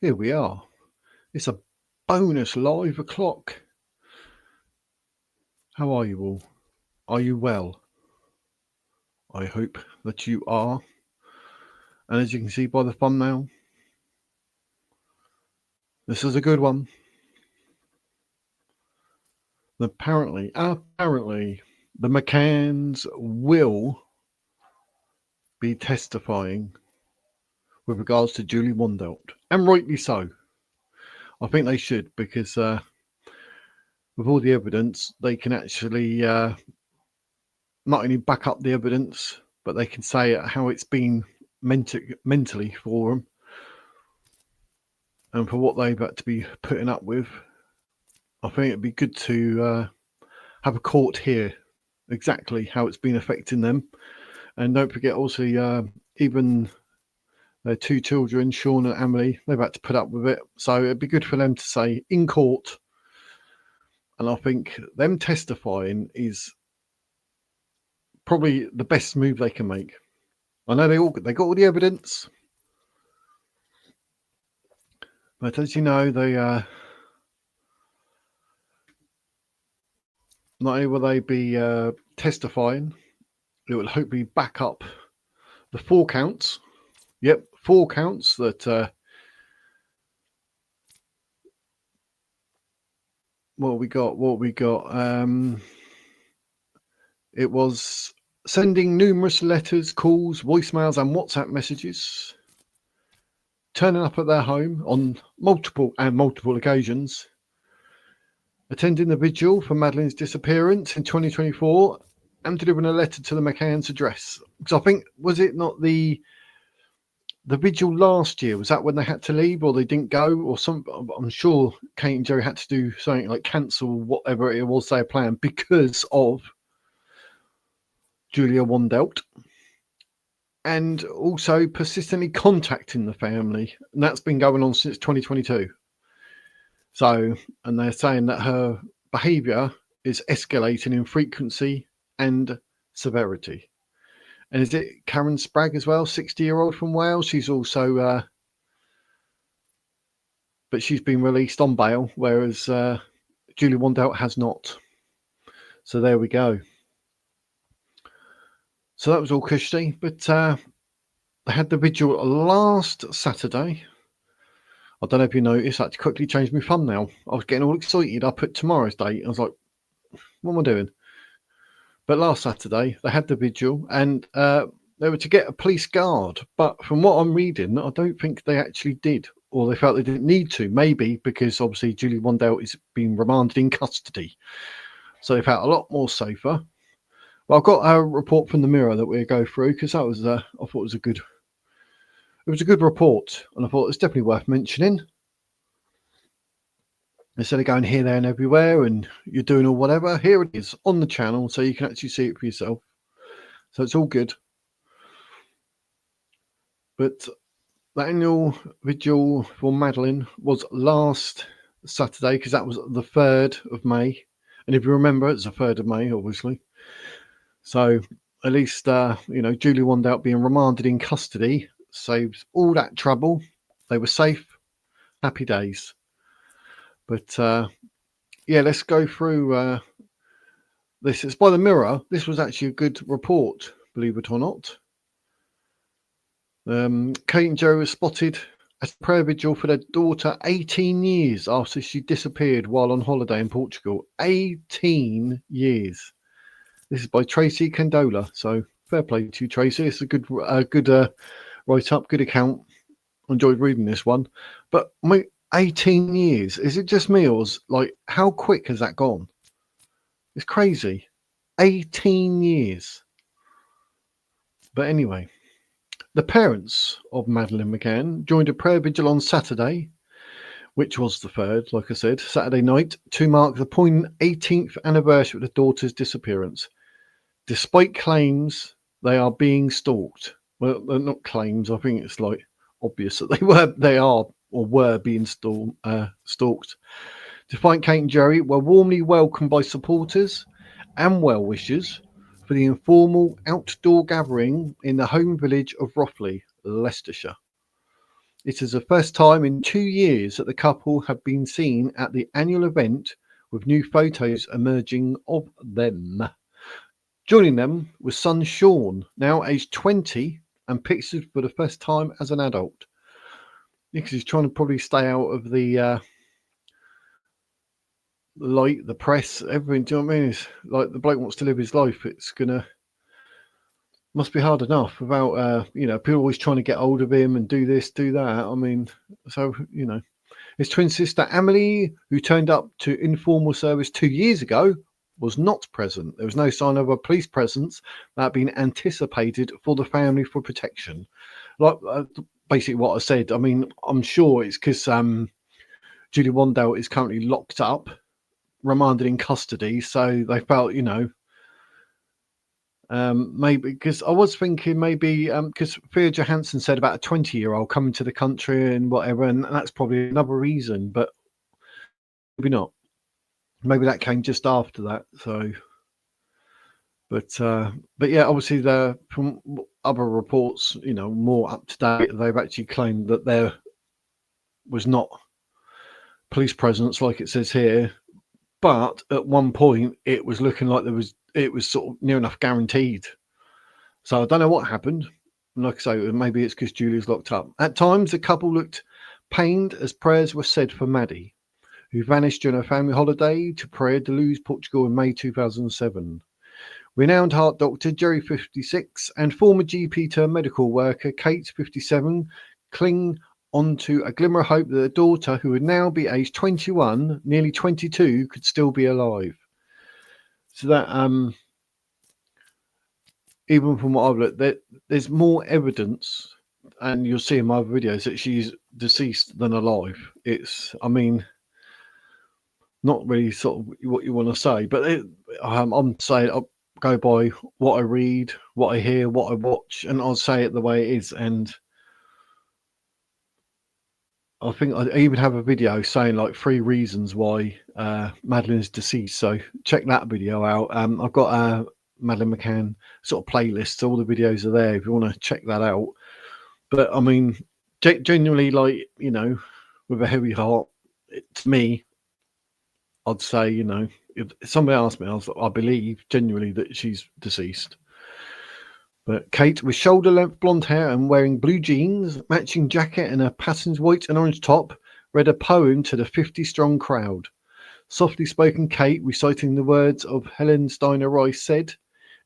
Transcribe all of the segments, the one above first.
Here we are. It's a bonus live o'clock. How are you all? Are you well? I hope that you are. And as you can see by the thumbnail, this is a good one. Apparently, the McCanns will be testifying with regards to Julia Wandelt, and rightly so. I think they should, because with all the evidence, they can actually not only back up the evidence, but they can say how it's been mentally for them and for what they've had to be putting up with. I think it'd be good to have a court hear exactly how it's been affecting them. And don't forget, also, even their two children, Sean and Emily, they've had to put up with it. So it'd be good for them to say in court. And I think them testifying is probably the best move they can make. I know they got all the evidence, but as you know, they not only will they be testifying, it will hopefully back up the 4 counts. Yep, 4 counts that what we got. It was sending numerous letters, calls, voicemails, and WhatsApp messages, turning up at their home on multiple occasions, attending the vigil for Madeleine's disappearance in 2024, and delivering a letter to the McCann's address. Because I think, was it not the vigil last year? Was that when they had to leave, or they didn't go, or something? I'm sure Kate and Joe had to do something like cancel whatever it was they planned because of Julia Wandelt, and also persistently contacting the family, and that's been going on since 2022. So, and they're saying that her behaviour is escalating in frequency and severity. And is it Karen Spragg as well, 60-year-old from Wales? She's also, but she's been released on bail, whereas Julia Wandelt has not. So there we go. So that was all cushy, but they had the vigil last Saturday. I don't know if you noticed, I had to quickly change my thumbnail. I was getting all excited. I put tomorrow's date. I was like, what am I doing? But last Saturday, they had the vigil, and they were to get a police guard. But from what I'm reading, I don't think they actually did, or they felt they didn't need to. Maybe because obviously Julia Wandelt is being remanded in custody. So they felt a lot more safer. Well, I've got a report from the Mirror that we'll go through, because that was, I thought it was a good report, and I thought it's definitely worth mentioning. Instead of going here, there, and everywhere, and you're doing or whatever, here it is on the channel, so you can actually see it for yourself. So it's all good. But the annual vigil for Madeleine was last Saturday, because that was the 3rd of May. And if you remember, it's the 3rd of May, obviously. So at least, Julia Wandelt being remanded in custody saves all that trouble. They were safe. Happy days. But yeah, let's go through this. It's by the Mirror. This was actually a good report, believe it or not. Kate and Joe were spotted at a prayer vigil for their daughter 18 years after she disappeared while on holiday in Portugal. 18 years. This is by Tracy Candola. So fair play to you, Tracy. It's a good write-up, good account. I enjoyed reading this one. But 18 years. Is it just me, or how quick has that gone? It's crazy. 18 years. But anyway, the parents of Madeleine McCann joined a prayer vigil on Saturday, which was the 3rd, like I said, Saturday night, to mark the 18th anniversary of the daughter's disappearance. Despite claims they are being stalked. Well, they're not claims. I think it's obvious that they are or were being stalked. Despite Kate and Jerry were warmly welcomed by supporters and well-wishers for the informal outdoor gathering in the home village of Rothley, Leicestershire. It is the first time in 2 years that the couple have been seen at the annual event, with new photos emerging of them. Joining them was son Sean, now aged 20, and pictures for the first time as an adult. Because he's trying to probably stay out of the light, the press, everything. Do you know what I mean? It's like the bloke wants to live his life. Must be hard enough without, people always trying to get hold of him and do this, do that. I mean, so, his twin sister, Amelie, who turned up to informal service 2 years ago, was not present. There was no sign of a police presence that had been anticipated for the family for protection. Like, basically what I said, I mean, I'm sure it's because Julia Wandelt is currently locked up, remanded in custody, so they felt, maybe because I was thinking maybe because Thea Johansson said about a 20-year-old coming to the country and whatever, and that's probably another reason, but maybe not. Maybe that came just after that. So, but yeah, obviously from other reports, more up to date, they've actually claimed that there was not police presence like it says here, but at one point it was looking like it was sort of near enough guaranteed. So I don't know what happened. Like I say, maybe it's because Julia's locked up. At times, the couple looked pained as prayers were said for Maddie, who vanished during a family holiday to Praia da Luz, Portugal in May 2007. Renowned heart doctor Jerry, 56, and former GP turned medical worker Kate, 57, cling onto a glimmer of hope that their daughter, who would now be aged 21, nearly 22, could still be alive. So that even from what I've looked, there's more evidence, and you'll see in my videos, that she's deceased than alive. I mean, not really sort of what you want to say, but I'm saying I'll go by what I read, what I hear, what I watch, and I'll say it the way it is. And I think I even have a video saying like 3 reasons why Madeleine's deceased. So check that video out. I've got Madeleine McCann sort of playlist, so all the videos are there if you want to check that out. But I mean, genuinely, like, with a heavy heart, to me, I'd say, if somebody asked me, I believe genuinely that she's deceased. But Kate, with shoulder-length blonde hair and wearing blue jeans, matching jacket and a patterned white and orange top, read a poem to the 50-strong crowd. Softly spoken Kate, reciting the words of Helen Steiner Rice, said,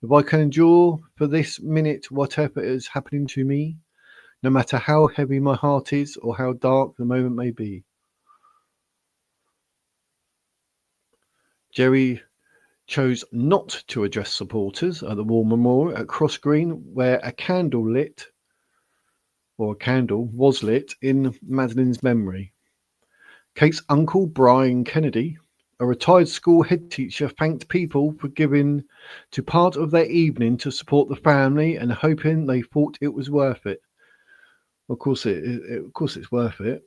"If I can endure for this minute whatever is happening to me, no matter how heavy my heart is or how dark the moment may be." Jerry chose not to address supporters at the War Memorial at Cross Green, where a candle was lit in Madeleine's memory. Kate's uncle, Brian Kennedy, a retired school head teacher, thanked people for giving to part of their evening to support the family and hoping they thought it was worth it. Of course, it's worth it.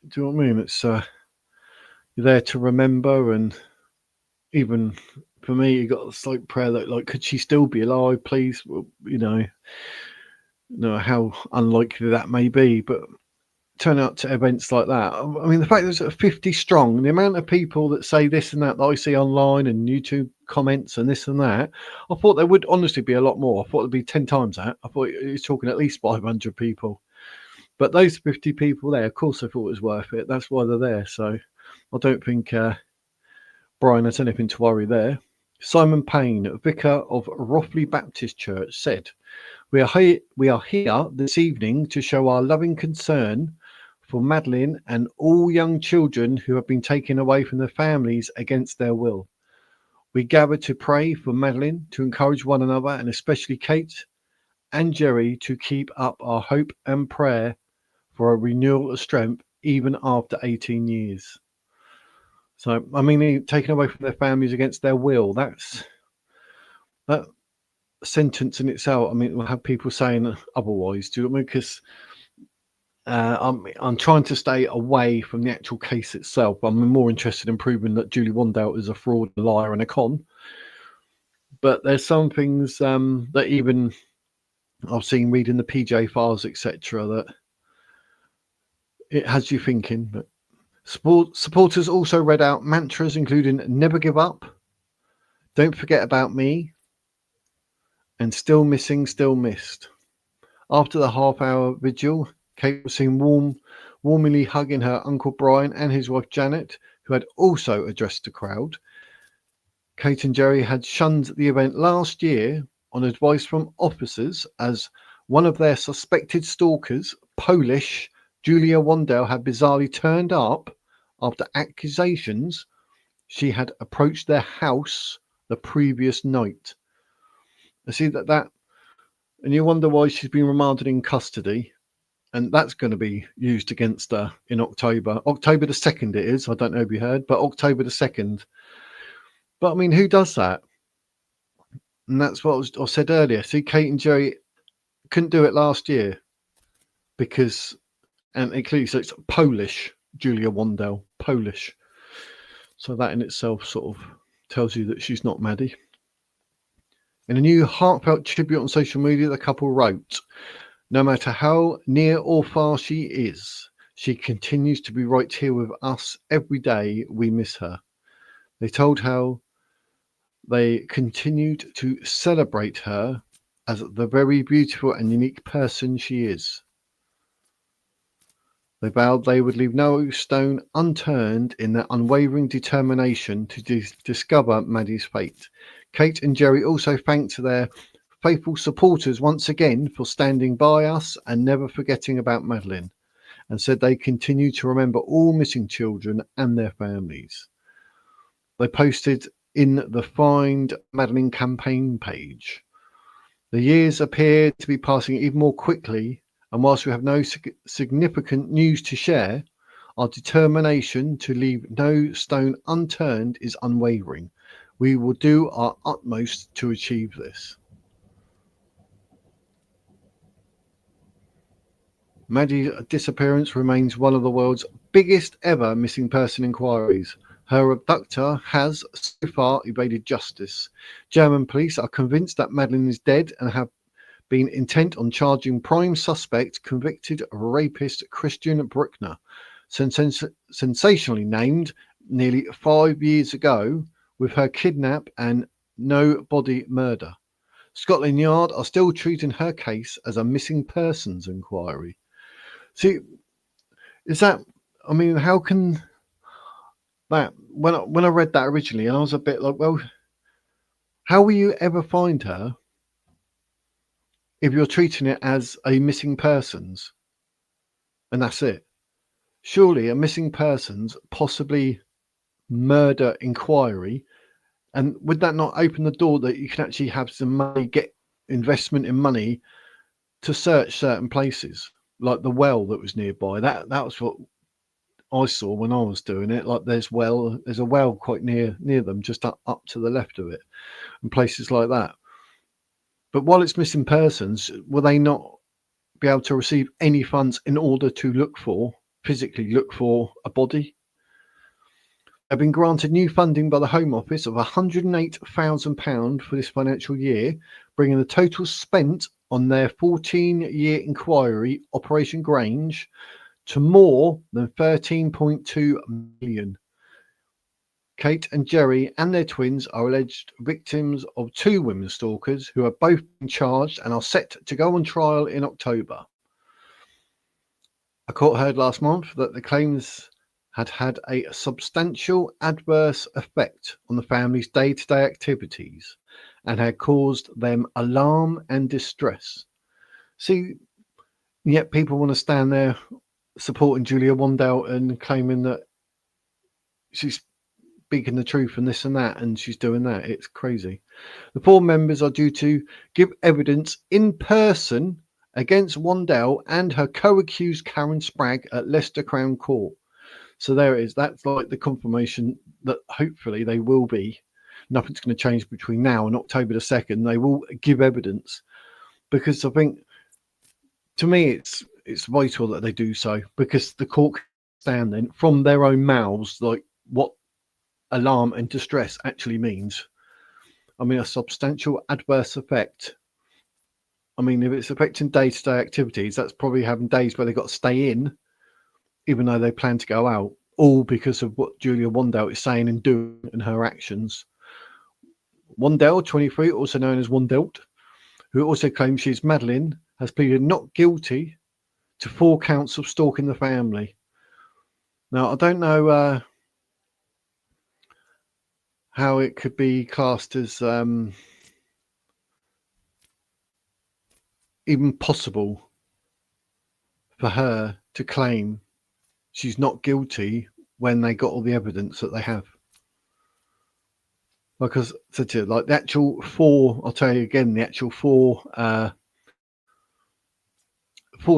Do you know what I mean? It's you're there to remember, and even for me, you got a slight prayer that, like, could she still be alive, please? Well, how unlikely that may be, but turn out to events like that. I mean, the fact that there's 50 strong, the amount of people that say this and that I see online and YouTube comments and this and that, I thought there would honestly be a lot more. I thought it'd be 10 times that. I thought he was talking at least 500 people. But those 50 people there, of course, I thought it was worth it. That's why they're there. So I don't think Brian has anything to worry there. Simon Payne, vicar of Rothley Baptist Church, said, we are here this evening to show our loving concern for Madeleine and all young children who have been taken away from their families against their will. We gather to pray for Madeleine, to encourage one another, and especially Kate and Jerry, to keep up our hope and prayer for a renewal of strength even after 18 years. So, I mean, taken away from their families against their will, that sentence in itself, I mean, we'll have people saying otherwise. Do you know what I mean? Because I'm trying to stay away from the actual case itself. I'm more interested in proving that Julia Wandelt is a fraud, a liar, and a con. But there's some things that even I've seen reading the PJ files, etc., that it has you thinking. But supporters also read out mantras including "Never give up," "Don't forget about me," and "Still missing, still missed." After the half-hour vigil, Kate was seen warmly hugging her Uncle Brian and his wife Janet, who had also addressed the crowd. Kate and Jerry had shunned the event last year on advice from officers as one of their suspected stalkers, Polish Julia Wandelt, had bizarrely turned up after accusations she had approached their house the previous night. I see that, and you wonder why she's been remanded in custody, and that's going to be used against her in October. October the 2nd it is. I don't know if you heard, but October the 2nd. But I mean, who does that? And that's what I said earlier. See, Kate and Jerry couldn't do it last year because, and including, so it's Polish, Julia Wandelt, Polish. So that in itself sort of tells you that she's not Maddie. In a new heartfelt tribute on social media, the couple wrote, "No matter how near or far she is, she continues to be right here with us every day. We miss her." They told how they continued to celebrate her as the very beautiful and unique person she is. They vowed they would leave no stone unturned in their unwavering determination to discover Maddie's fate. Kate and Jerry also thanked their faithful supporters once again for standing by us and never forgetting about Madeleine, and said they continue to remember all missing children and their families. They posted in the Find Madeleine campaign page, "The years appear to be passing even more quickly, and whilst we have no significant news to share, our determination to leave no stone unturned is unwavering. We will do our utmost to achieve this." Maddie's disappearance remains one of the world's biggest ever missing person inquiries. Her abductor has so far evaded justice. German police are convinced that Madeleine is dead and have been intent on charging prime suspect, convicted rapist Christian Bruckner, sensationally named nearly 5 years ago, with her kidnap and no body murder. Scotland Yard are still treating her case as a missing persons inquiry. See, is that, I mean, how can that, when I read that originally, and I was a bit like, well, how will you ever find her if you're treating it as a missing persons and that's it? Surely a missing persons, possibly murder inquiry, and would that not open the door that you can actually have some money, get investment in money to search certain places, like the well that was nearby? That was what I saw when I was doing it. Like there's a well quite near them, just up to the left of it, and places like that. But while it's missing persons, will they not be able to receive any funds in order to physically look for a body? They've been granted new funding by the Home Office of £108,000 for this financial year, bringing the total spent on their 14-year inquiry, Operation Grange, to more than 13.2 million. Kate and Jerry and their twins are alleged victims of 2 women stalkers who have both been charged and are set to go on trial in October. A court heard last month that the claims had a substantial adverse effect on the family's day-to-day activities and had caused them alarm and distress. See, yet people want to stand there supporting Julia Wandelt and claiming that she's speaking the truth and this and that, and she's doing that. It's crazy. The 4 members are due to give evidence in person against Wandelt and her co-accused Karen Spragg at Leicester Crown Court. So there it is. That's like the confirmation that hopefully they will be. Nothing's going to change between now and October the 2nd. They will give evidence, because I think, to me, it's vital that they do so, because the court can stand then from their own mouths like what alarm and distress actually means. I mean, a substantial adverse effect. I mean, if it's affecting day-to-day activities, that's probably having days where they've got to stay in even though they plan to go out, all because of what Julia Wandelt is saying and doing and her actions. Wandelt, 23, also known as Wandelt, who also claims she's Madeleine, has pleaded not guilty to 4 counts of stalking the family. Now, I don't know how it could be classed as even possible for her to claim she's not guilty when they got all the evidence that they have. Because, like the actual 4, I'll tell you again, the actual 4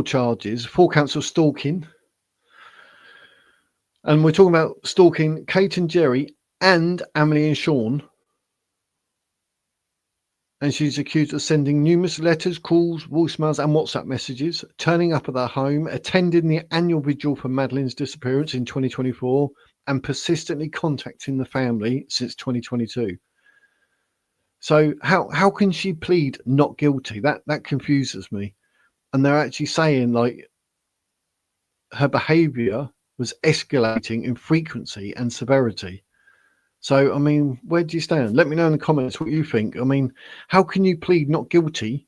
charges, 4 counts of stalking. And we're talking about stalking Kate and Jerry and Emily and Sean. And she's accused of sending numerous letters, calls, voicemails and WhatsApp messages, turning up at their home, attending the annual vigil for Madeleine's disappearance in 2024, and persistently contacting the family since 2022. So how can she plead not guilty? That confuses me. And they're actually saying like her behaviour was escalating in frequency and severity. So, I mean, where do you stand? Let me know in the comments what you think. I mean, how can you plead not guilty?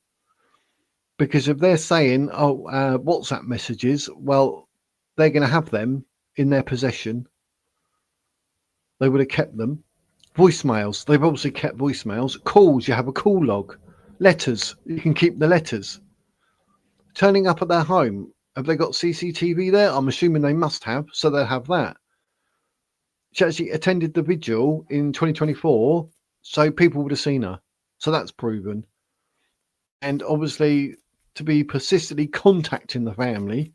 Because if they're saying, WhatsApp messages, well, they're going to have them in their possession. They would have kept them. Voicemails, they've obviously kept voicemails. Calls, you have a call log. Letters, you can keep the letters. Turning up at their home, have they got CCTV there? I'm assuming they must have, so they'll have that. She actually attended the vigil in 2024, so people would have seen her. So that's proven. And obviously, to be persistently contacting the family,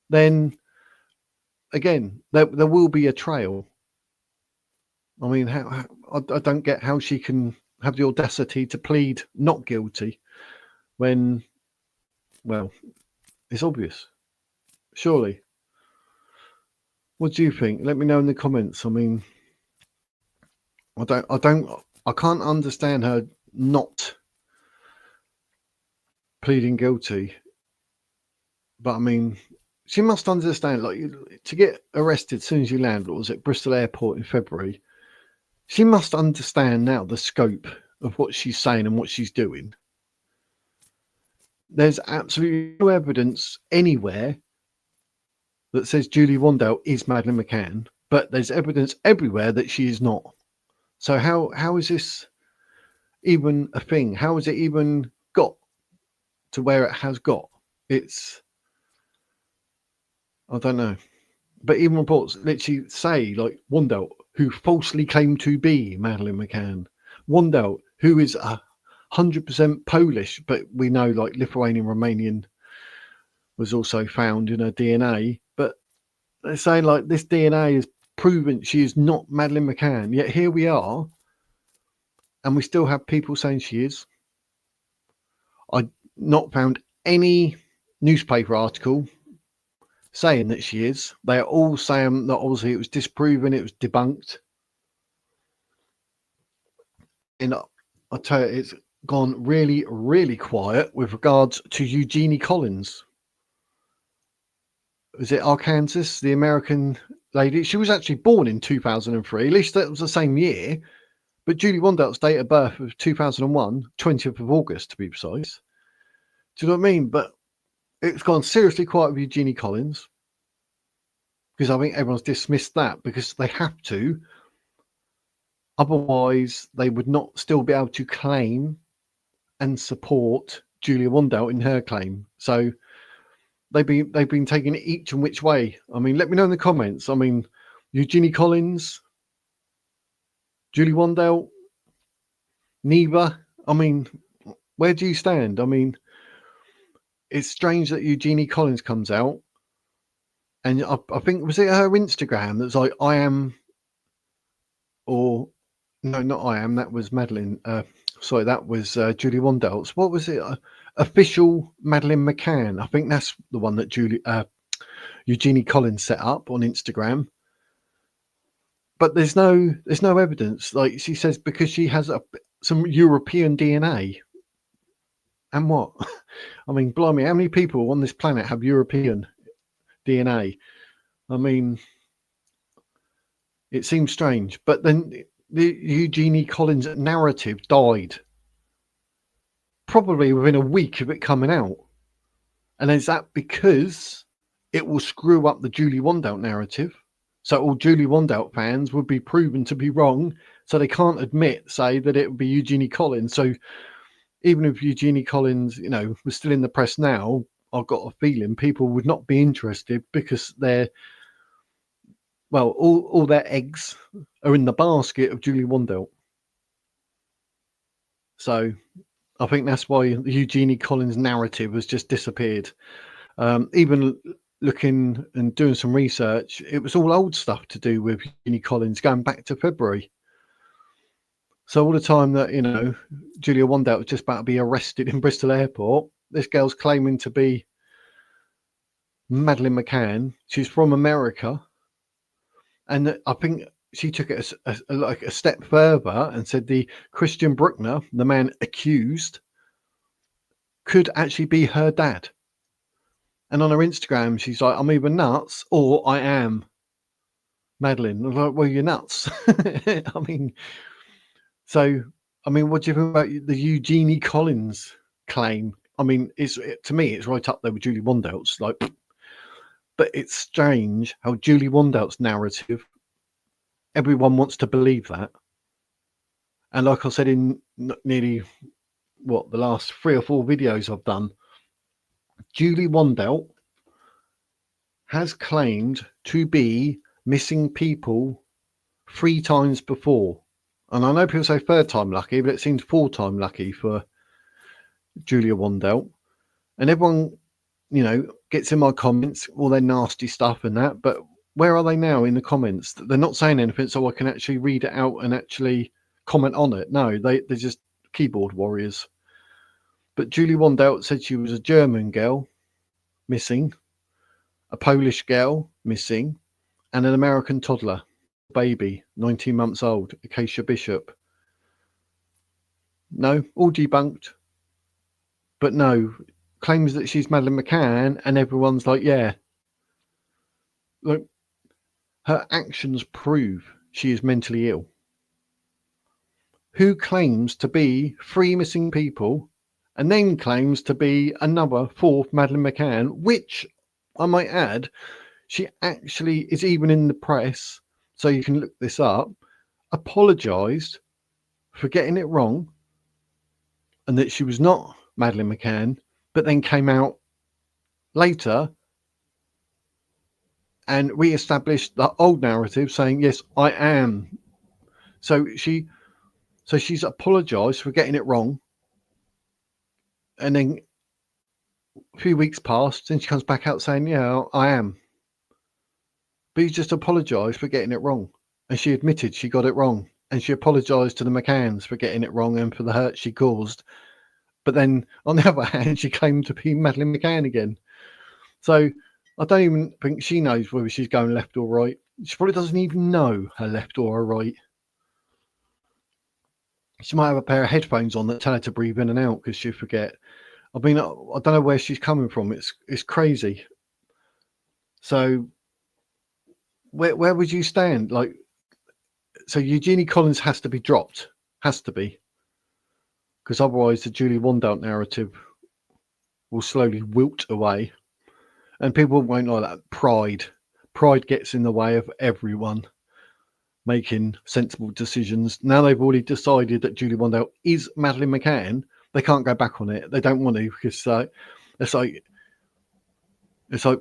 then again, there will be a trail. I mean, I don't get how she can have the audacity to plead not guilty when, well, it's obvious. Surely. What do you think? Let me know in the comments. I mean, I can't understand her not pleading guilty. But I mean, she must understand, like, to get arrested as soon as you land, what was it, Bristol Airport in February, she must understand now the scope of what she's saying and what she's doing. There's absolutely no evidence anywhere that says Julia Wandelt is Madeleine McCann, but there's evidence everywhere that she is not. So how is this even a thing? How has it even got to where it has got? It's, I don't know. But even reports literally say, like, Wandelt, who falsely claimed to be Madeleine McCann. Wandelt, who is 100% Polish, but we know, like, Lithuanian, Romanian was also found in her DNA. But they're saying, like, this DNA has proven she is not Madeleine McCann. Yet here we are, and we still have people saying she is. I've not found any newspaper article saying that she is. They are all saying that obviously it was disproven, it was debunked. And I tell you, it's gone really, really quiet with regards to Eugenie Collins. Was it Arkansas, the American lady? She was actually born in 2003. At least that was the same year. But Julia Wandelt's date of birth was 2001, 20th of August to be precise. Do you know what I mean? But it's gone seriously quiet with Eugenie Collins, because I think everyone's dismissed that because they have to. Otherwise, they would not still be able to claim and support Julia Wandelt in her claim. So they've been taking it each and which way. I mean, let me know in the comments. I mean, Eugenie Collins, Julia Wandelt, neither. I mean, where do you stand? I mean, it's strange that Eugenie Collins comes out, and I think, was it her Instagram that's like, I am, or no, not I am, that was Madeleine. Sorry, that was Julia Wandelt's. What was it? Official Madeleine McCann. I think that's the one that Eugenie Collins set up on Instagram. But there's no evidence. Like she says, because she has some European DNA. And what? I mean, blimey, how many people on this planet have European DNA? I mean, it seems strange. But then the Eugenie Collins narrative died probably within a week of it coming out. And is that because it will screw up the Julia Wandelt narrative? So all Julia Wandelt fans would be proven to be wrong. So they can't say that it would be Eugenie Collins. So even if Eugenie Collins, was still in the press now, I've got a feeling people would not be interested because all their eggs are in the basket of Julia Wandelt. So I think that's why the Eugenie Collins narrative has just disappeared. Even looking and doing some research, it was all old stuff to do with Eugenie Collins going back to February. So all the time that, Julia Wandelt was just about to be arrested in Bristol Airport, this girl's claiming to be Madeleine McCann. She's from America. And I think she took it a step further and said the Christian Bruckner, the man accused, could actually be her dad. And on her Instagram, she's like, I'm either nuts or I am Madeleine. I'm like, well, you're nuts. I mean, what do you think about the Eugenie Collins claim? I mean, to me, it's right up there with Julia Wandelt's. But it's strange how Julia Wandelt's narrative, everyone wants to believe that. And like I said in nearly, the last 3 or 4 videos I've done, Julia Wandelt has claimed to be missing people 3 times before. And I know people say 3rd time lucky, but it seems 4th time lucky for Julia Wandelt. And everyone, gets in my comments, all their nasty stuff and that. But where are they now in the comments? They're not saying anything so I can actually read it out and actually comment on it. No, they're just keyboard warriors. But Julia Wandelt said she was a German girl missing, a Polish girl missing, and an American toddler, baby, 19 months old, Acacia Bishop. No, all debunked. But no, claims that she's Madeleine McCann, and everyone's like, yeah. Look, her actions prove she is mentally ill. Who claims to be 3 missing people and then claims to be another 4th Madeleine McCann, which I might add, she actually is even in the press, so you can look this up, apologised for getting it wrong and that she was not Madeleine McCann, but then came out later and re-established the old narrative saying, yes, I am. So she's apologised for getting it wrong. And then a few weeks passed and she comes back out saying, yeah, I am. But you just apologised for getting it wrong. And she admitted she got it wrong. And she apologised to the McCanns for getting it wrong and for the hurt she caused. But then, on the other hand, she claimed to be Madeleine McCann again. So I don't even think she knows whether she's going left or right. She probably doesn't even know her left or her right. She might have a pair of headphones on that tell her to breathe in and out because she'll forget. I mean, I don't know where she's coming from. It's crazy. So where would you stand? So Eugenie Collins has to be dropped. Has to be. Because otherwise the Julia Wandelt narrative will slowly wilt away. And people won't like that. Pride gets in the way of everyone making sensible decisions. Now they've already decided that Julia Wandelt is Madeleine McCann. They can't go back on it. They don't want to because it's like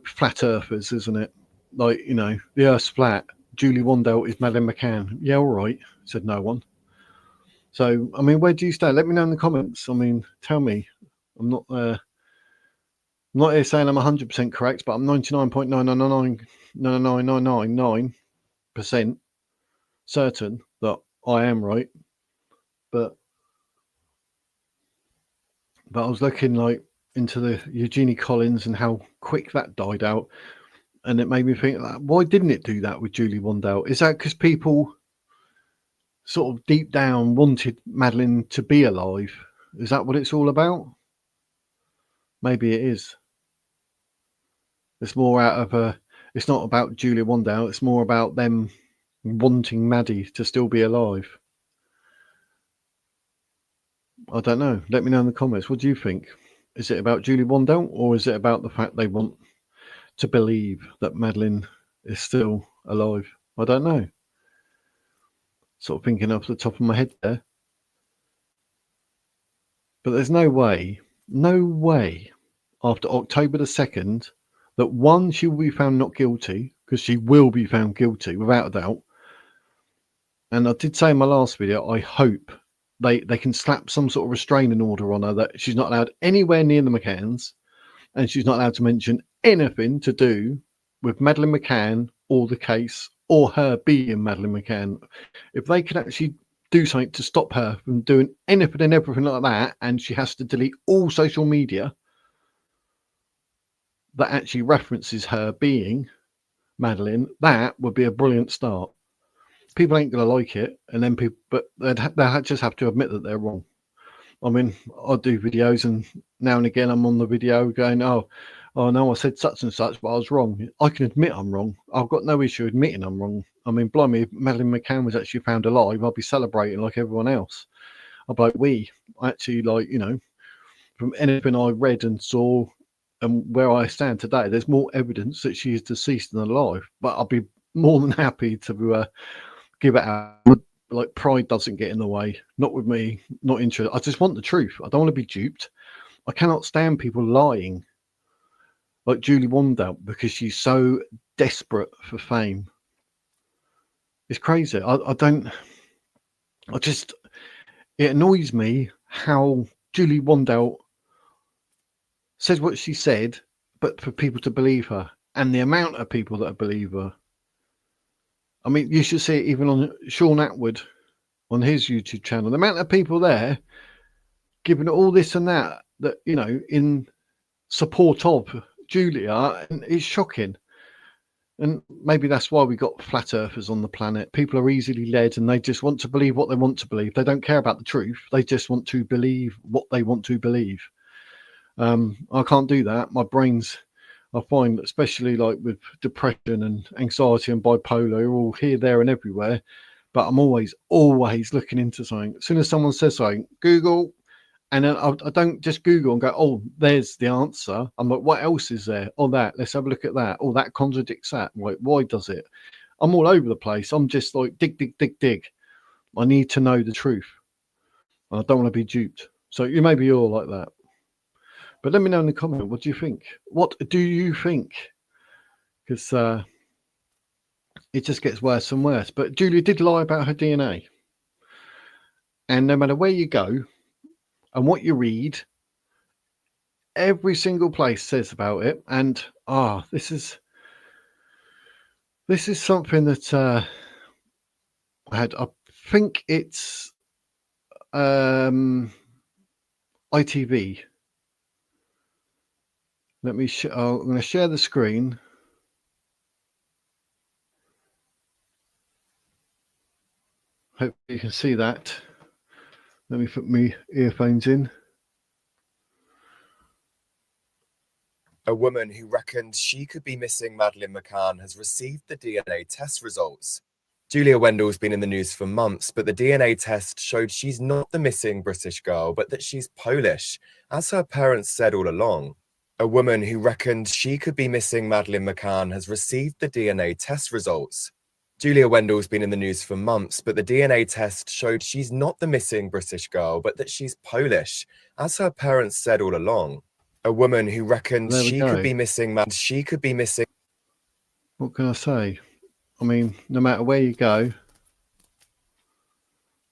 flat earthers, isn't it? Like, the Earth's flat. Julia Wandelt is Madeleine McCann. Yeah, all right, said no one. So, I mean, where do you stand? Let me know in the comments. I mean, tell me. I'm not here saying I'm 100% correct, but I'm 99.9999999% certain that I am right. But I was looking into the Eugenie Collins and how quick that died out, and it made me think, why didn't it do that with Julia Wandelt? Is that because people sort of deep down wanted Madeleine to be alive? Is that what it's all about? Maybe it is. It's more out of It's not about Julia Wandelt. It's more about them wanting Maddie to still be alive. I don't know. Let me know in the comments. What do you think? Is it about Julia Wandelt, or is it about the fact they want to believe that Madeleine is still alive? I don't know. Sort of thinking off the top of my head there. But there's no way after October the 2nd that one, she will be found not guilty, because she will be found guilty without a doubt. And I did say in my last video, I hope they can slap some sort of restraining order on her that she's not allowed anywhere near the McCanns, and she's not allowed to mention anything to do with Madeleine McCann or the case or her being Madeleine McCann. If they could actually do something to stop her from doing anything and everything like that, and she has to delete all social media that actually references her being Madeleine, that would be a brilliant start. People ain't going to like it, and then people, but they just have to admit that they're wrong. I mean, I do videos, and now and again I'm on the video going, oh no, I said such and such, but I was wrong. I can admit I'm wrong. I've got no issue admitting I'm wrong. I mean, blimey, if Madeleine McCann was actually found alive, I'll be celebrating like everyone else. I'll be like, actually, like, you know, from anything I read and saw and where I stand today, there's more evidence that she is deceased than alive. But I'll be more than happy to give it out. Like, pride doesn't get in the way. Not with me. Not interested. I just want the truth. I don't want to be duped. I cannot stand people lying like Julia Wandelt because she's so desperate for fame. It's crazy. It annoys me how Julia Wandelt said what she said, but for people to believe her, and the amount of people that believe her. I mean, you should see it even on Sean Atwood on his YouTube channel. The amount of people there giving all this and that, you know, in support of Julia, and it's shocking. And maybe that's why we got flat earthers on the planet. People are easily led, and they just want to believe what they want to believe. They don't care about the truth. They just want to believe what they want to believe. I can't do that. My brain's, I find, especially like with depression and anxiety and bipolar, are all here, there, and everywhere. But I'm always looking into something. As soon as someone says something, Google, and then I don't just Google and go, oh, there's the answer. I'm like, what else is there? Oh, that. Let's have a look at that. Oh, that contradicts that. Like, why does it? I'm all over the place. I'm just like, dig. I need to know the truth. I don't want to be duped. So maybe you're like that. But let me know in the comment, what do you think? What do you think? Because it just gets worse and worse. But Julia did lie about her DNA. And no matter where you go and what you read, every single place says about it. And this is something that I think it's ITV. Let me I'm going to share the screen. Hope you can see that. Let me put my earphones in. A woman who reckoned she could be missing Madeleine McCann has received the DNA test results. Julia Wandelt been in the news for months, but the DNA test showed she's not the missing British girl, but that she's Polish, as her parents said all along. A woman who reckoned she could be missing Madeleine McCann has received the DNA test results. Julia Wandelt been in the news for months, but the DNA test showed she's not the missing British girl, but that she's Polish, as her parents said all along. A woman who reckoned she could be missing. What can I say? I mean, no matter where you go,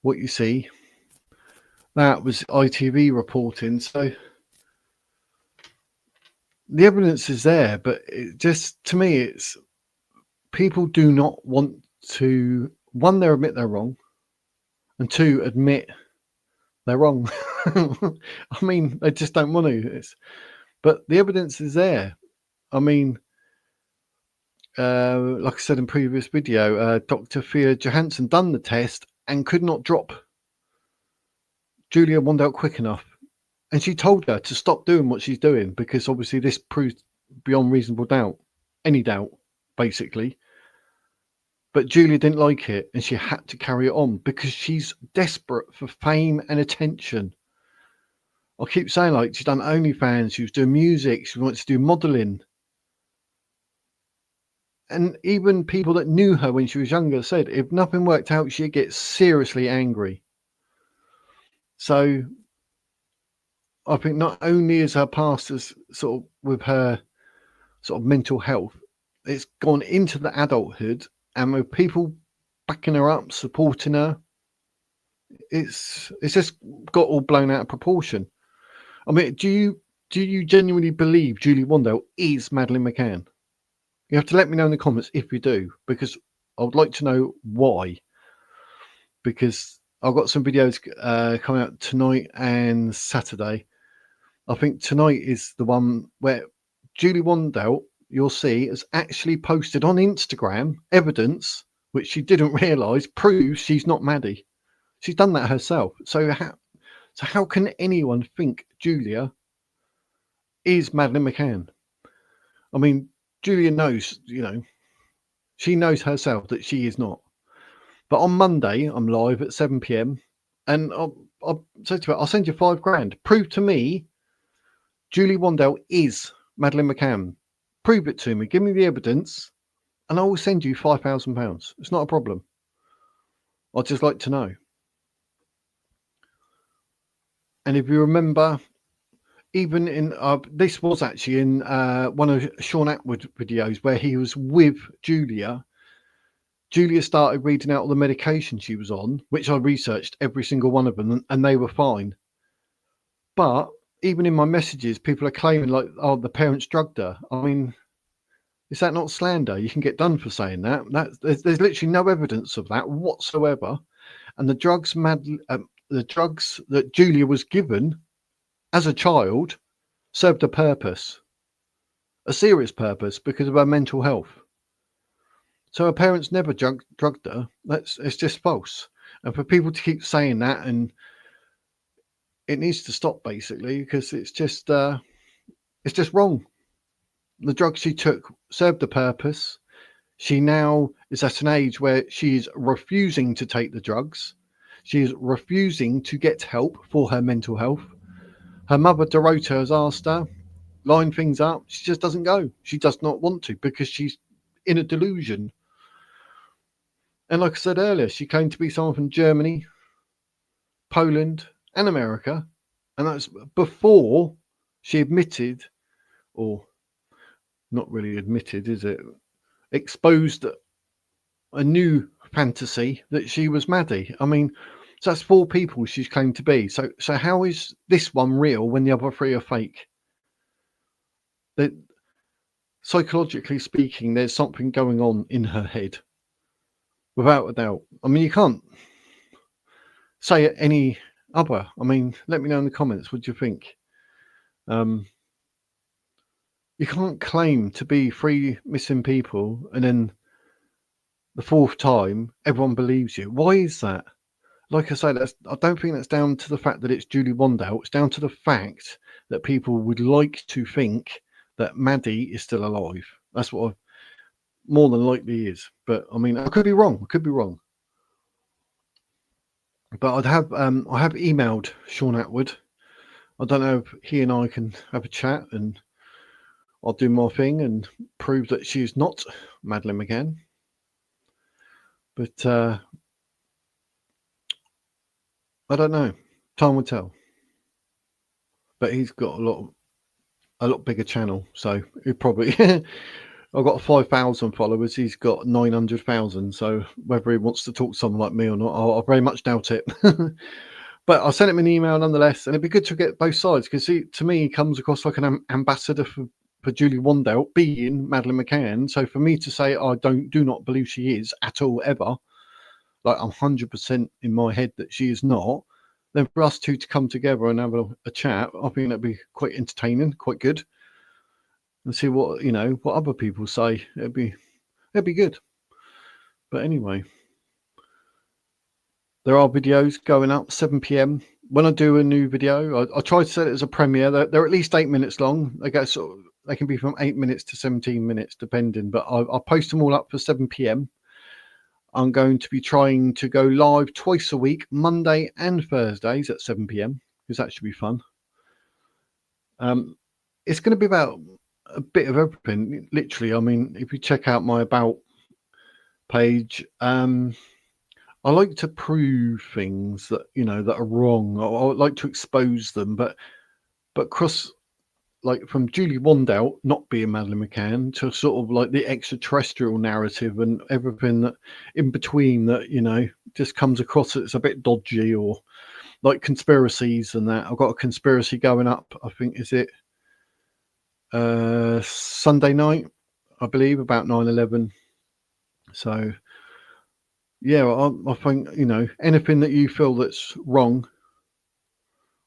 what you see, that was ITV reporting. So the evidence is there, but it just, to me, it's people do not want to, one, they admit they're wrong, and two, admit they're wrong. I mean, they just don't want to. But the evidence is there. I mean, like I said in previous video, Dr. Thea Johansson done the test and could not drop Julia Wandelt quick enough. And she told her to stop doing what she's doing because obviously this proves beyond reasonable doubt, any doubt, basically. But Julia didn't like it, and she had to carry it on because she's desperate for fame and attention. I keep saying, like, she's done OnlyFans, she was doing music, she wants to do modelling. And even people that knew her when she was younger said if nothing worked out, she'd get seriously angry. So I think not only is her past as sort of with her sort of mental health, it's gone into the adulthood, and with people backing her up, supporting her, it's just got all blown out of proportion. I mean, do you genuinely believe Julia Wandelt is Madeleine McCann? You have to let me know in the comments if you do, because I would like to know why. Because I've got some videos coming out tonight and Saturday. I think tonight is the one where Julia Wandelt, you'll see, has actually posted on Instagram evidence, which she didn't realise, proves she's not Maddie. She's done that herself. So how can anyone think Julia is Madeleine McCann? I mean, Julia knows, she knows herself that she is not. But on Monday, I'm live at 7 p.m. and I'll say to her, I'll send you £5,000. Prove to me Julia Wandelt is Madeleine McCann. Prove it to me. Give me the evidence, and I will send you £5,000. It's not a problem. I'd just like to know. And if you remember, even in this was actually in one of Sean Atwood videos where he was with Julia. Julia started reading out all the medication she was on, which I researched every single one of them, and they were fine. But even in my messages, people are claiming like, oh, the parents drugged her. I mean, is that not slander? You can get done for saying that. There's literally no evidence of that whatsoever. And the drugs that Julia was given as a child served a purpose, a serious purpose, because of her mental health. So her parents never drugged her. It's just false. And for people to keep saying that, and it needs to stop basically, because it's just wrong. The drugs she took served a purpose. She now is at an age where she's refusing to take the drugs. She is refusing to get help for her mental health. Her mother, Dorota, has asked her, line things up. She just doesn't go. She does not want to because she's in a delusion. And like I said earlier, she claimed to be someone from Germany, Poland, and America. And that's before she admitted, or not really admitted, is it? Exposed a new fantasy that she was Maddie. I mean, so that's 4 people she's claimed to be. So how is this one real when the other 3 are fake? That, psychologically speaking, there's something going on in her head, without a doubt. I mean, you can't say it any other. I mean, let me know in the comments what do you think. You can't claim to be 3 missing people and then the 4th time everyone believes you. Why is that? Like I say, I don't think that's down to the fact that it's Julia Wandelt. It's down to the fact that people would like to think that Maddie is still alive. That's what more than likely is. But I mean, I could be wrong. But I have emailed Sean Atwood. I don't know if he and I can have a chat, and I'll do my thing and prove that she's not Madeleine McCann. But I don't know. Time will tell. But he's got a lot bigger channel, so he probably. I've got 5,000 followers. He's got 900,000. So whether he wants to talk to someone like me or not, I very much doubt it. But I'll send him an email nonetheless, and it'd be good to get both sides, because to me he comes across like an ambassador for Julia Wandelt being Madeleine McCann. So for me to say I do not believe she is at all ever, like I'm 100% in my head that she is not, then for us two to come together and have a chat, I think that'd be quite entertaining, quite good, and see what what other people say. It'd be good. But anyway, there are videos going up 7 p.m. When I do a new video, I try to set it as a premiere. They're at least 8 minutes long. They go They can be from 8 minutes to 17 minutes, depending. But I'll post them all up for 7 p.m. I'm going to be trying to go live twice a week, Monday and Thursdays at 7 p.m. because that should be fun. It's going to be about a bit of everything, literally. I mean, if you check out my about page, I like to prove things that that are wrong. I like to expose them, but cross, like, from Julia Wandelt not being Madeleine McCann to sort of like the extraterrestrial narrative and everything that in between that just comes across as a bit dodgy, or like conspiracies and that. I've got a conspiracy going up, I think, is it Sunday night, I believe, about 9/11. So yeah, I think anything that you feel that's wrong,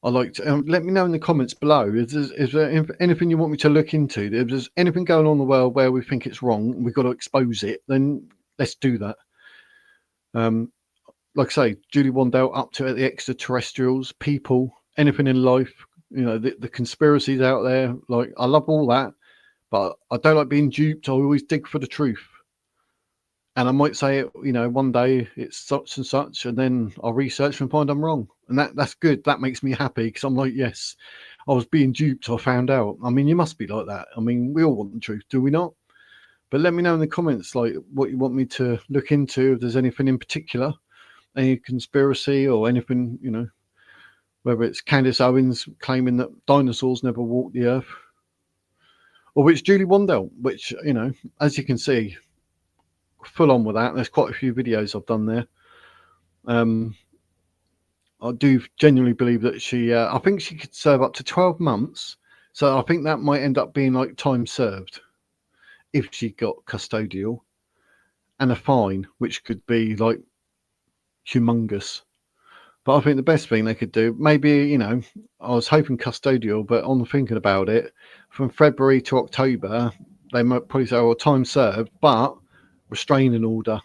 I'd like to let me know in the comments below. Is there anything you want me to look into? If there's anything going on in the world where we think it's wrong, we've got to expose it, then let's do that. Like I say, Julie Wandelt up to the extraterrestrials, people, anything in life, the conspiracies out there. Like, I love all that, but I don't like being duped. I always dig for the truth. And I might say, one day it's such and such, and then I'll research and find I'm wrong. And that's good. That makes me happy, because I'm like, yes, I was being duped. I found out. I mean, you must be like that. I mean, we all want the truth, do we not? But let me know in the comments, like, what you want me to look into, if there's anything in particular, any conspiracy or anything, whether it's Candace Owens claiming that dinosaurs never walked the earth, or it's Julie Wandelt, which, as you can see, full on with that. There's quite a few videos I've done there. I do genuinely believe that she, I think she could serve up to 12 months. So I think that might end up being like time served if she got custodial, and a fine, which could be like humongous. But I think the best thing they could do, maybe, I was hoping custodial, but on thinking about it, from February to October, they might probably say, well, time served, but restraining order.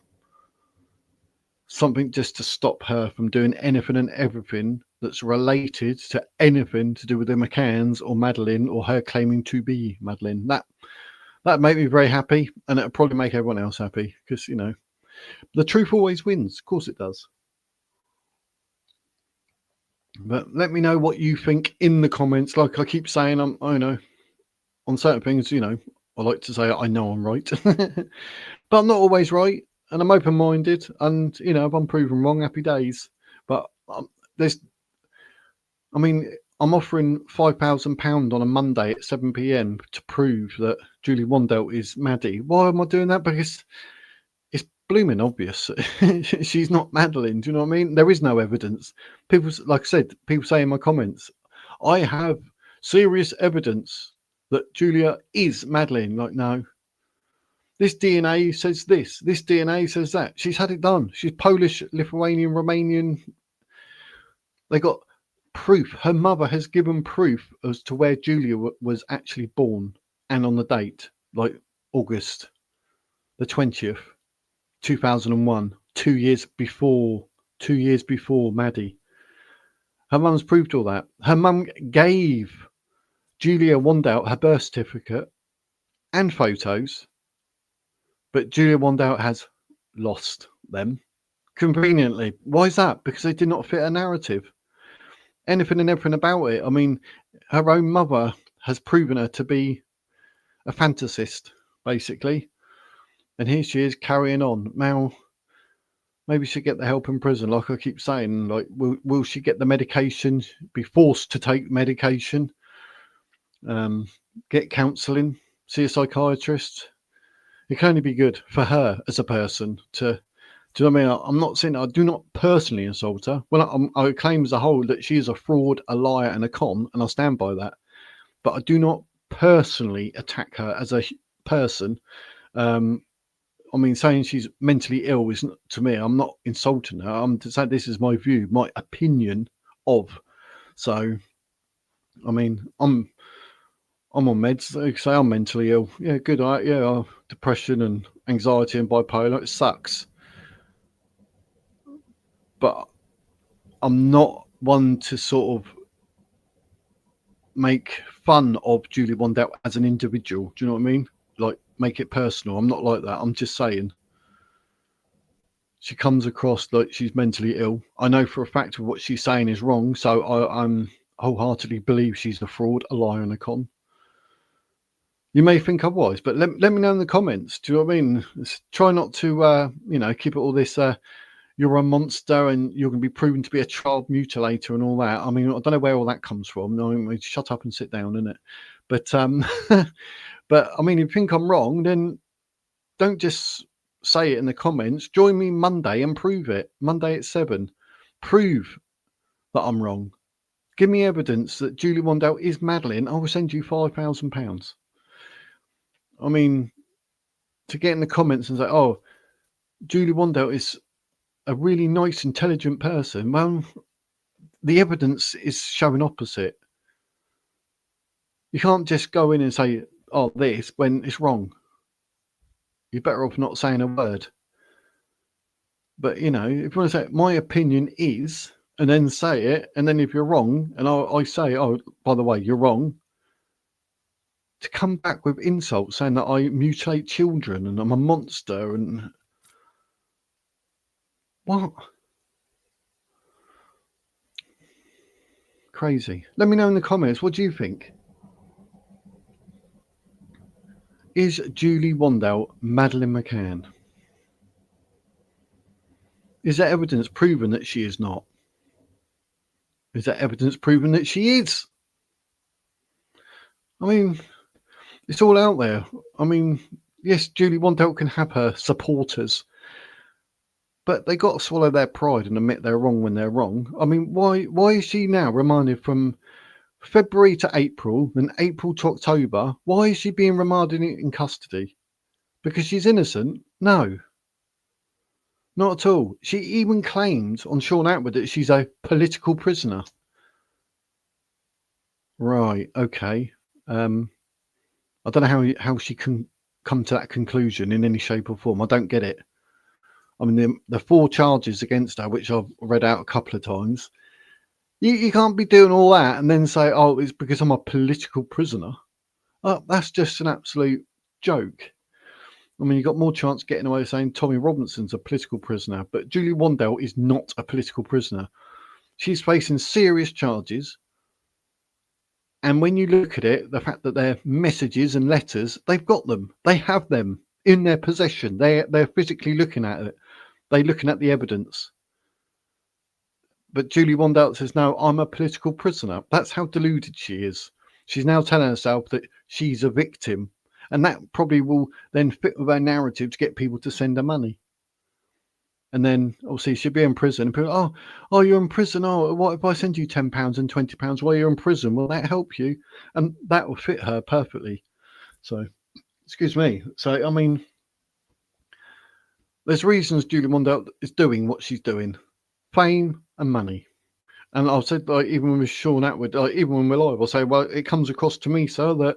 Something just to stop her from doing anything and everything that's related to anything to do with the McCanns or Madeleine, or her claiming to be Madeleine. That made me very happy, and it'll probably make everyone else happy, because, the truth always wins. Of course it does. But let me know what you think in the comments. Like I keep saying, I know on certain things, I like to say I know I'm right, but I'm not always right, and I'm open-minded. And if I'm proven wrong, happy days. But I'm offering £5,000 on a Monday at 7 p.m. to prove that Julie Wandelt is Maddie. Why am I doing that? Because it's blooming obvious. She's not Madeleine. Do you know what I mean? There is no evidence. People, like I said, people say in my comments, I have serious evidence that Julia is Madeleine. Like, no. This DNA says this. This DNA says that. She's had it done. She's Polish, Lithuanian, Romanian. They got proof. Her mother has given proof as to where Julia was actually born, and on the date, like August the 20th, 2001, 2 years before Maddie. Her mum's proved all that. Her mum gave Julia Wandelt her birth certificate and photos, but Julia Wandelt has lost them conveniently. Why is that? Because they did not fit a narrative. Anything and everything about it. I mean, her own mother has proven her to be a fantasist, basically. And here she is carrying on. Now, maybe she'll get the help in prison, like I keep saying. Like, will she get the medication, be forced to take medication, get counselling, see a psychiatrist? It can only be good for her as a person to, do you know what I mean? I'm not saying I do not personally insult her. Well, I claim as a whole that she is a fraud, a liar, and a con, and I stand by that. But I do not personally attack her as a person. I mean, saying she's mentally ill is not, to me, I'm not insulting her. I'm just saying this is my view, my opinion of. So, I mean, I'm on meds. They say I'm mentally ill. Yeah, good. Depression and anxiety and bipolar. It sucks. But I'm not one to sort of make fun of Julia Wandelt as an individual. Do you know what I mean? Like, make it personal. I'm not like that. I'm just saying. She comes across like she's mentally ill. I know for a fact of what she's saying is wrong, so I'm wholeheartedly believe she's a fraud, a liar, and a con. You may think otherwise, but let me know in the comments. Do you know what I mean? Try not to, keep it all this, you're a monster and you're going to be proven to be a child mutilator and all that. I mean, I don't know where all that comes from. I mean, shut up and sit down, innit? But, but I mean, if you think I'm wrong, then don't just say it in the comments. Join me Monday and prove it. Monday at 7. Prove that I'm wrong. Give me evidence that Julia Wandelt is Madeleine. I will send you £5,000. I mean, to get in the comments and say, oh, Julia Wandelt is a really nice, intelligent person. Well, the evidence is showing opposite. You can't just go in and say, oh, this, when it's wrong. You're better off not saying a word. But, if you want to say, my opinion is, and then say it, and then if you're wrong, and I say, oh, by the way, you're wrong, to come back with insults saying that I mutilate children and I'm a monster and what? Crazy. Let me know in the comments, what do you think? Is Julie Wandelt Madeleine McCann? Is there evidence proven that she is not? Is there evidence proven that she is? I mean, it's all out there. I mean, yes, Julie Wandelt can have her supporters, but they got to swallow their pride and admit they're wrong when they're wrong. I mean, why is she now remanded from February to April, then April to October? Why is she being remanded in custody? Because she's innocent? No. Not at all. She even claims on Sean Atwood that she's a political prisoner. Right, okay. I don't know how she can come to that conclusion in any shape or form. I don't get it. I mean, the 4 charges against her, which I've read out a couple of times, you can't be doing all that and then say, oh, it's because I'm a political prisoner. That's just an absolute joke. I mean, you've got more chance of getting away with saying Tommy Robinson's a political prisoner, but Julia Wandelt is not a political prisoner. She's facing serious charges. And when you look at it, the fact that they're messages and letters, they've got them. They have them in their possession. They're physically looking at it. They're looking at the evidence. But Julie Wandelt says, no, I'm a political prisoner. That's how deluded she is. She's now telling herself that she's a victim. And that probably will then fit with her narrative to get people to send her money. And then, obviously, she'll be in prison. And people, oh, you're in prison. Oh, what if I send you £10 and £20 while you're in prison? Will that help you? And that will fit her perfectly. So, excuse me. So, I mean, there's reasons Julia Wandelt is doing what she's doing. Fame and money. And I've said, like, even with Sean Atwood, even when we're live, I'll say, well, it comes across to me, sir, that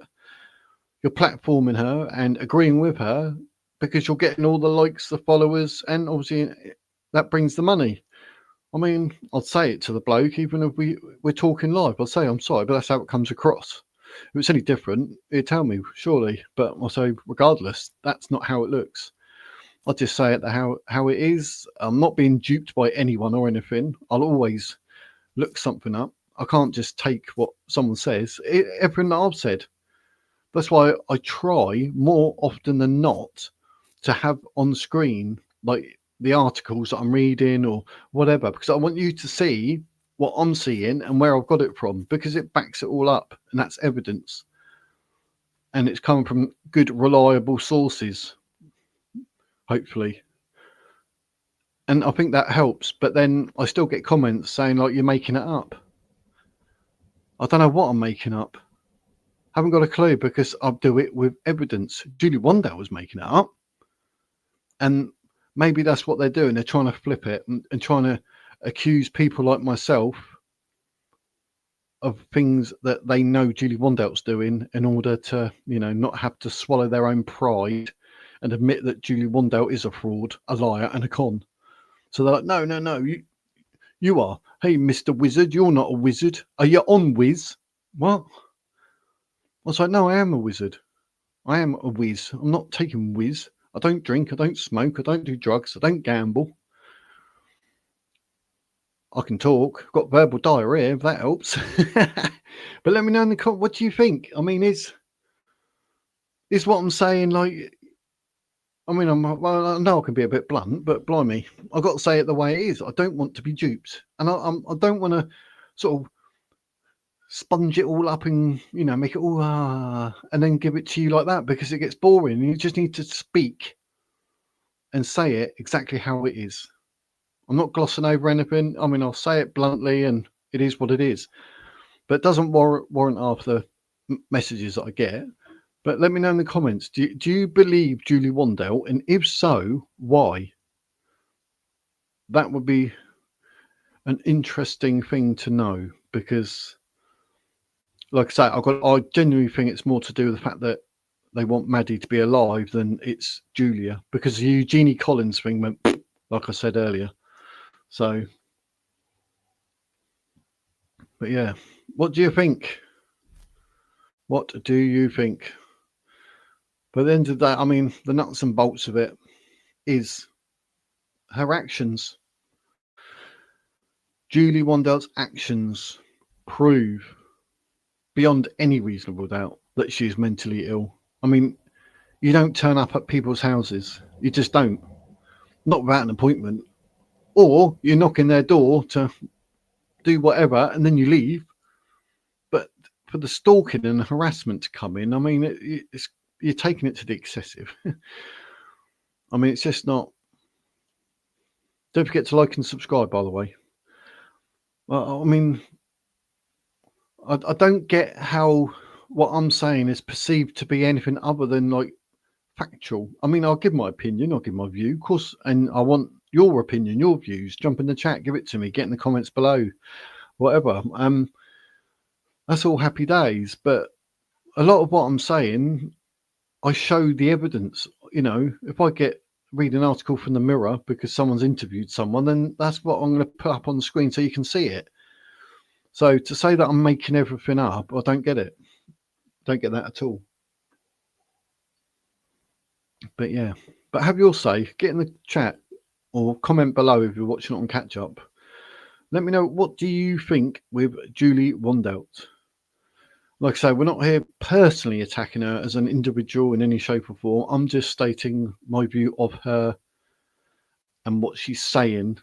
you're platforming her and agreeing with her because you're getting all the likes, the followers, and obviously that brings the money. I mean, I'll say it to the bloke, even if we're talking live. I'll say, I'm sorry, but that's how it comes across. If it's any different, it'd tell me, surely. But I'll say, regardless, that's not how it looks. I'll just say it how it is. I'm not being duped by anyone or anything. I'll always look something up. I can't just take what someone says. Everything that I've said. That's why I try more often than not to have on screen like the articles that I'm reading or whatever, because I want you to see what I'm seeing and where I've got it from, because it backs it all up and that's evidence. And it's coming from good, reliable sources, hopefully. And I think that helps. But then I still get comments saying, like, you're making it up. I don't know what I'm making up. Haven't got a clue, because I'll do it with evidence. Julia Wandelt was making it up. And maybe that's what they're doing. They're trying to flip it and trying to accuse people like myself of things that they know Julia Wandelt's doing in order to, not have to swallow their own pride and admit that Julia Wandelt is a fraud, a liar, and a con. So they're like, no, you are. Hey, Mr. Wizard, you're not a wizard. Are you on Wiz? What? I was like, no, I am a wizard. I am a whiz. I'm not taking whiz. I don't drink. I don't smoke. I don't do drugs. I don't gamble. I can talk. I've got verbal diarrhea, if that helps. But let me know in the comments, what do you think? I mean, is what I'm saying like? I mean, well, I know I can be a bit blunt, but blimey, I've got to say it the way it is. I don't want to be duped, and I don't want to sort of sponge it all up and make it all and then give it to you like that, because it gets boring. You just need to speak and say it exactly how it is. I'm not glossing over anything. I mean, I'll say it bluntly, and it is what it is. But it doesn't warrant half the messages that I get. But let me know in the comments. Do you believe Julia Wandelt? And if so, why? That would be an interesting thing to know, because, like I say, I genuinely think it's more to do with the fact that they want Maddie to be alive than it's Julia, because the Eugenie Collins thing went, like I said earlier. So, but yeah, what do you think? What do you think? But at the end of the day, I mean, the nuts and bolts of it is her actions. Julie Wandelt's actions prove beyond any reasonable doubt that she is mentally ill. I mean, you don't turn up at people's houses. You just don't. Not without an appointment. Or you knock in their door to do whatever and then you leave. But for the stalking and harassment to come in, I mean, you're taking it to the excessive. I mean, it's just not. Don't forget to like and subscribe, by the way. Well, I mean, I don't get how what I'm saying is perceived to be anything other than like factual. I mean, I'll give my opinion, I'll give my view, of course, and I want your opinion, your views. Jump in the chat, give it to me, get in the comments below, whatever. That's all happy days. But a lot of what I'm saying, I show the evidence. If I read an article from the Mirror because someone's interviewed someone, then that's what I'm going to put up on the screen so you can see it. So to say that I'm making everything up, I don't get it. Don't get that at all. But yeah, but have your say. Get in the chat or comment below if you're watching it on catch up. Let me know, what do you think with Julie Wandelt? Like I say, we're not here personally attacking her as an individual in any shape or form. I'm just stating my view of her and what she's saying.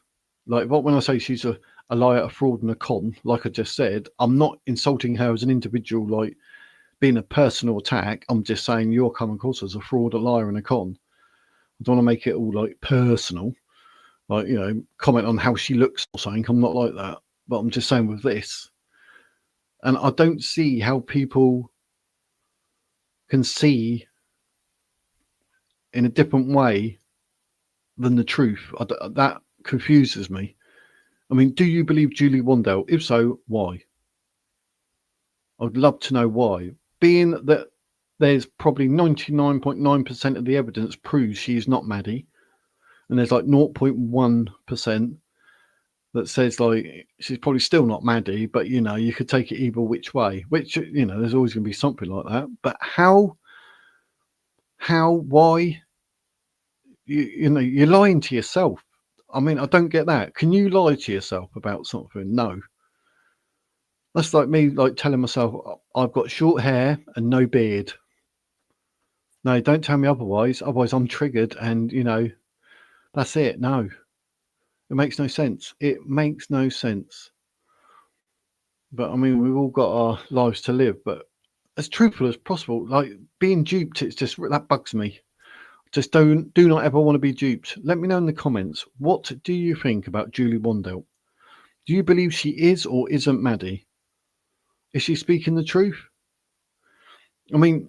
Like when I say she's a liar, a fraud and a con, like I just said, I'm not insulting her as an individual, like being a personal attack. I'm just saying you're coming across as a fraud, a liar and a con. I don't want to make it all like personal, like, comment on how she looks or something. I'm not like that. But I'm just saying with this, and I don't see how people can see in a different way than the truth. That confuses me. I mean, do you believe Julie Wandelt? If so, why? I'd love to know why. Being that there's probably 99.9% of the evidence proves she is not Maddie, and there's like 0.1% that says like she's probably still not Maddie, but you could take it either which way. Which there's always going to be something like that. But why? You're lying to yourself. I mean, I don't get that. Can you lie to yourself about something? No. That's like me, like telling myself I've got short hair and no beard. No, don't tell me otherwise. Otherwise, I'm triggered, and that's it. No, it makes no sense. It makes no sense. But I mean, we've all got our lives to live. But as truthful as possible, like being duped, it's just that bugs me. Just do not ever want to be duped. Let me know in the comments. What do you think about Julie Wandelt? Do you believe she is or isn't Maddie? Is she speaking the truth? I mean,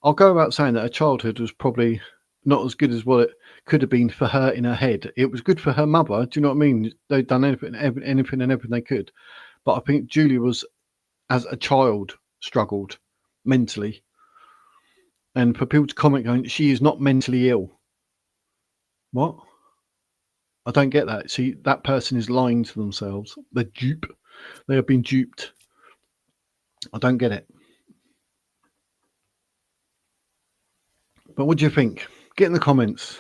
I'll go about saying that her childhood was probably not as good as what it could have been for her in her head. It was good for her mother. Do you know what I mean? They'd done anything and everything they could. But I think Julie was, as a child, struggled mentally. And for people to comment going, she is not mentally ill. What? I don't get that. See, that person is lying to themselves. They're dupe. They have been duped. I don't get it. But what do you think? Get in the comments.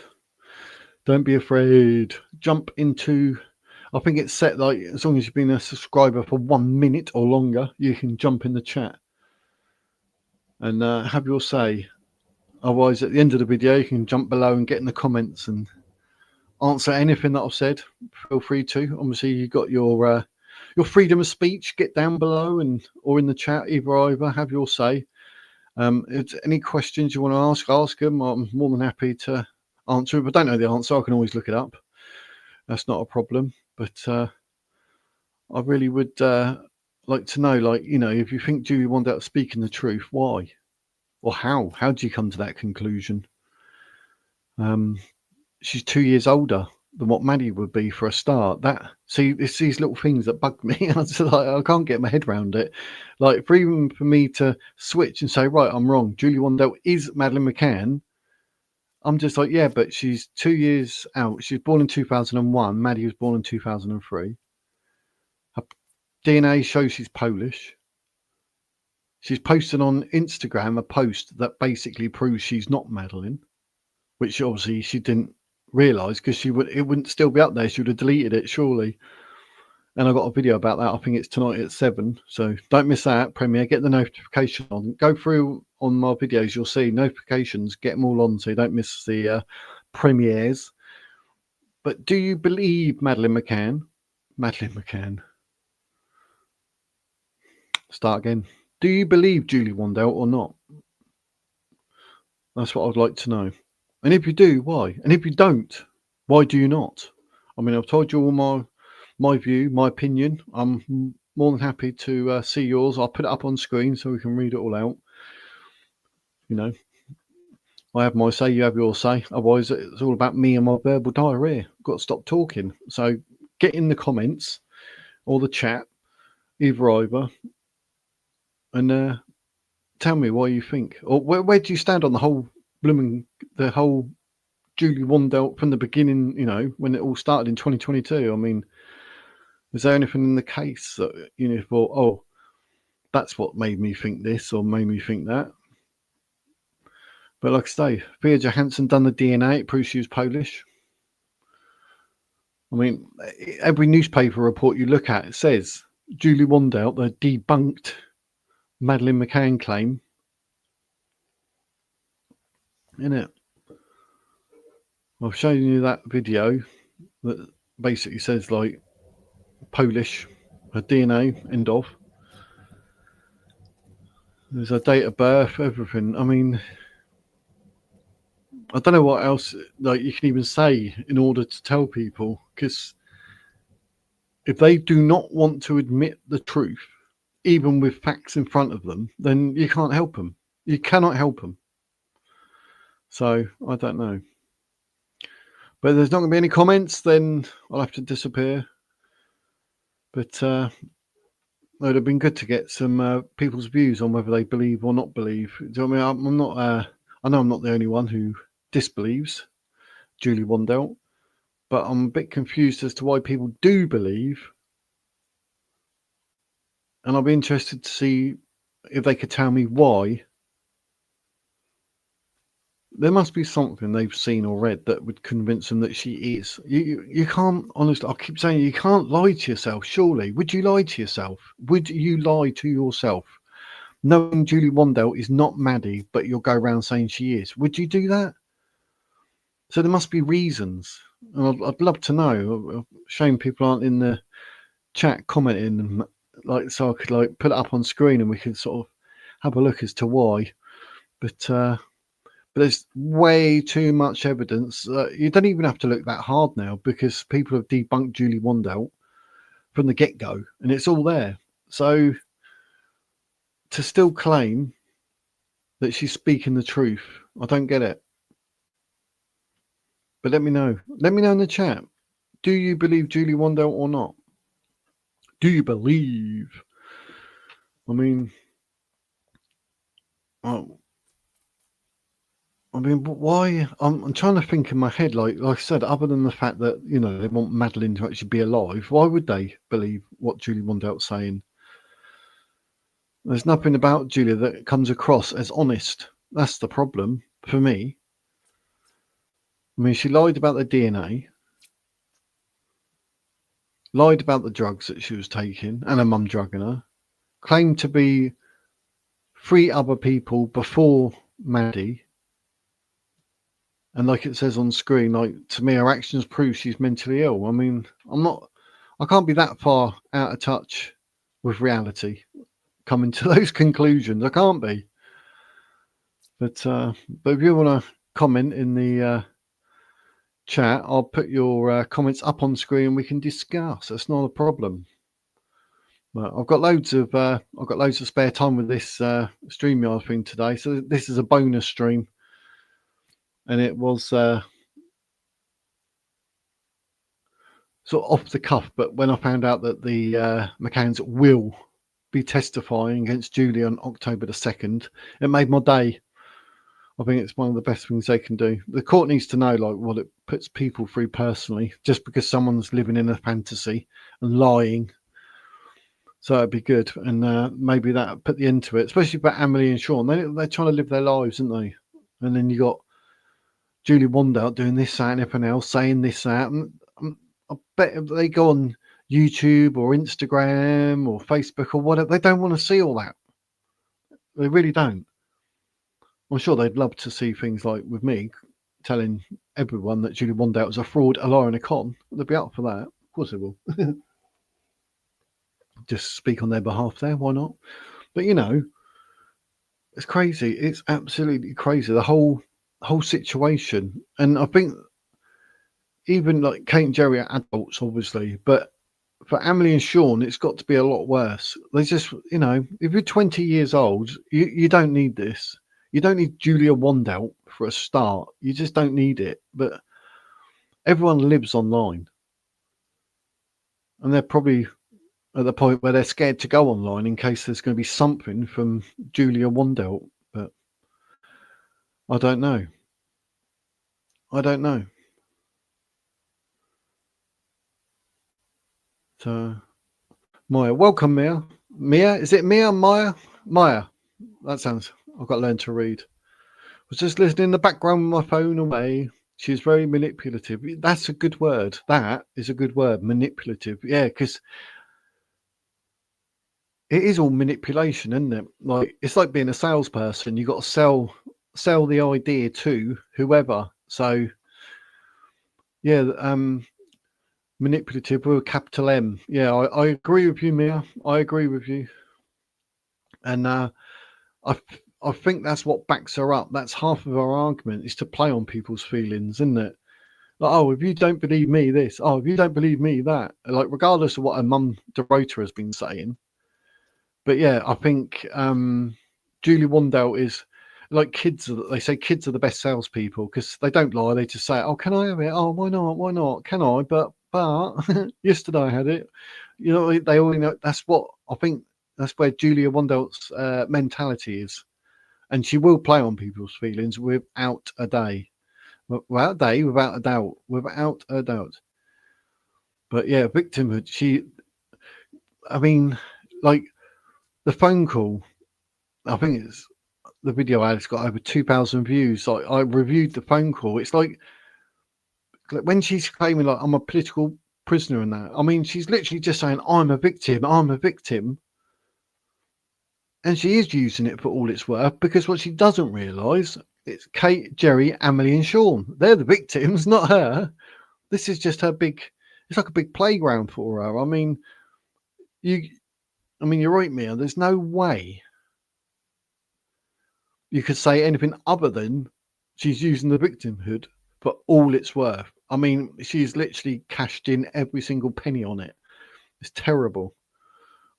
Don't be afraid. Jump into, I think it's set like as long as you've been a subscriber for 1 minute or longer, you can jump in the chat and have your say. Otherwise, at the end of the video, you can jump below and get in the comments and answer anything that I've said. Feel free to. Obviously, you've got your freedom of speech. Get down below or in the chat, either. Have your say. If any questions you want to ask them. I'm more than happy to answer. If I don't know the answer, I can always look it up. That's not a problem. But I really would like to know, like, you know, if you think Julia Wandelt speaking the truth, why or how? How do you come to that conclusion? She's 2 years older than what Maddie would be for a start. It's these little things that bug me. I can't get my head around it. Like, even for me to switch and say, right, I'm wrong. Julia Wandelt is Madeleine McCann. I'm just like, yeah, but she's 2 years out. She was born in 2001. Maddie was born in 2003. Her DNA shows she's Polish. She's posted on Instagram a post that basically proves she's not Madeleine, which obviously she didn't realise because it wouldn't still be up there. She would have deleted it surely. And I got a video about that. I think it's tonight at 7. So don't miss that premiere. Get the notification on. Go through on my videos. You'll see notifications. Get them all on so you don't miss the premieres. But do you believe Madeleine McCann? Madeleine McCann. Start again. Do you believe Julia Wandelt or not? That's what I'd like to know. And if you do, why? And if you don't, why do you not? I mean, I've told you all my view, my opinion. I'm more than happy to see yours. I'll put it up on screen so we can read it all out. You know, I have my say, you have your say. Otherwise, it's all about me and my verbal diarrhea. I've got to stop talking. So get in the comments or the chat, either, and tell me why you think, or where do you stand on the whole Julia Wandelt from the beginning, you know, when it all started in 2022. I mean, is there anything in the case that, you know, thought, oh, that's what made me think this or made me think that? But like I say, Thea Johansson done the DNA, it proves she was Polish. I mean, every newspaper report you look at, it says Julia Wandelt, the debunked Madeleine McCann claim. Isn't it? I've shown you that video that basically says, like, Polish, her DNA, end of. There's her date of birth, everything. I mean, I don't know what else like you can even say in order to tell people, because if they do not want to admit the truth, even with facts in front of them, then you can't help them. You cannot help them. So I don't know. But if there's not going to be any comments, then I'll have to disappear. But it would have been good to get some people's views on whether they believe or not believe. Do you know what I mean? I'm not. I know I'm not the only one who disbelieves Julia Wandelt, but I'm a bit confused as to why people do believe. And I'll be interested to see if they could tell me why. There must be something they've seen or read that would convince them that she is. You can't, honestly, I keep saying you can't lie to yourself, surely. Would you lie to yourself? Would you lie to yourself? Knowing Julia Wandelt is not Maddie, but you'll go around saying she is. Would you do that? So there must be reasons. And I'd love to know. Shame people aren't in the chat commenting, like, so I could like put it up on screen and we could sort of have a look as to why. But there's way too much evidence. You don't even have to look that hard now because people have debunked Julia Wandelt from the get-go and it's all there. So to still claim that she's speaking the truth, I don't get it. But let me know. Let me know in the chat. Do you believe Julia Wandelt or not? Do you believe? I mean, why? I'm trying to think in my head, like I said, other than the fact that, you know, they want Madeleine to actually be alive, why would they believe what Julia Wandelt's saying? There's nothing about Julia that comes across as honest. That's the problem for me. I mean, she lied about the DNA, lied about the drugs that she was taking, and her mum drugging her, claimed to be 3 other people before Maddie. And like it says on screen, like, to me, her actions prove she's mentally ill. I mean, I can't be that far out of touch with reality, coming to those conclusions. I can't be. But if you want to comment in the chat, I'll put your comments up on screen and we can discuss. That's not a problem. But I've got loads of spare time with this StreamYard thing today. So this is a bonus stream, and it was sort of off the cuff. But when I found out that the McCanns will be testifying against Julia on October the 2nd, it made my day. I think it's one of the best things they can do. The court needs to know like what it puts people through personally, just because someone's living in a fantasy and lying. So it'd be good, and maybe that put the end to it, especially about Emily and Sean. They're trying to live their lives, aren't they? And then you got Julia Wandelt doing this, that, and everything else, saying this, that. And I bet if they go on YouTube or Instagram or Facebook or whatever, they don't want to see all that. They really don't. I'm sure they'd love to see things like with me telling everyone that Julia Wandelt was a fraud, a liar, and a con. They'd be up for that. Of course they will. Just speak on their behalf there. Why not? But you know, it's crazy. It's absolutely crazy. The whole situation. And I think even like Kate and Jerry are adults, obviously, but for Emily and Sean, it's got to be a lot worse. They just, you know, if you're 20 years old, you don't need this. You don't need Julia Wandelt for a start. You just don't need it. But everyone lives online, and they're probably at the point where they're scared to go online in case there's going to be something from Julia Wandelt. But I don't know. So, Maya, welcome, Mia. Mia, is it Mia? Maya? Maya. That sounds, I've got to learn to read. I was just listening in the background with my phone away. She's very manipulative. That's a good word. That is a good word, manipulative. Yeah, because it is all manipulation, isn't it? Like, it's like being a salesperson. You've got to sell the idea to whoever. So, yeah, manipulative with a capital M. Yeah, I agree with you, Mia. I agree with you. And I think that's what backs her up. That's half of her argument, is to play on people's feelings, isn't it? Like, oh, if you don't believe me, this. Oh, if you don't believe me, that. Like, regardless of what her mum, Dorota, has been saying. But yeah, I think Julie Wandelt is like kids. They say kids are the best salespeople because they don't lie. They just say, "Oh, can I have it? Oh, why not? Why not? Can I?" But yesterday I had it. You know, they all know. That's what I think. That's where Julia Wandelt's mentality is, and she will play on people's feelings without a day, without a doubt, without a doubt. But yeah, victimhood. I mean, like the phone call. I think it's the video ad has got over 2,000 views. Like, I reviewed the phone call. It's like when she's claiming like I'm a political prisoner and that. I mean, she's literally just saying I'm a victim. I'm a victim. And she is using it for all it's worth, because what she doesn't realise, it's Kate, Jerry, Emily, and Sean. They're the victims, not her. This is just her it's like a big playground for her. I mean, you're right, Mia. There's no way you could say anything other than she's using the victimhood for all it's worth. I mean, she's literally cashed in every single penny on it. It's terrible.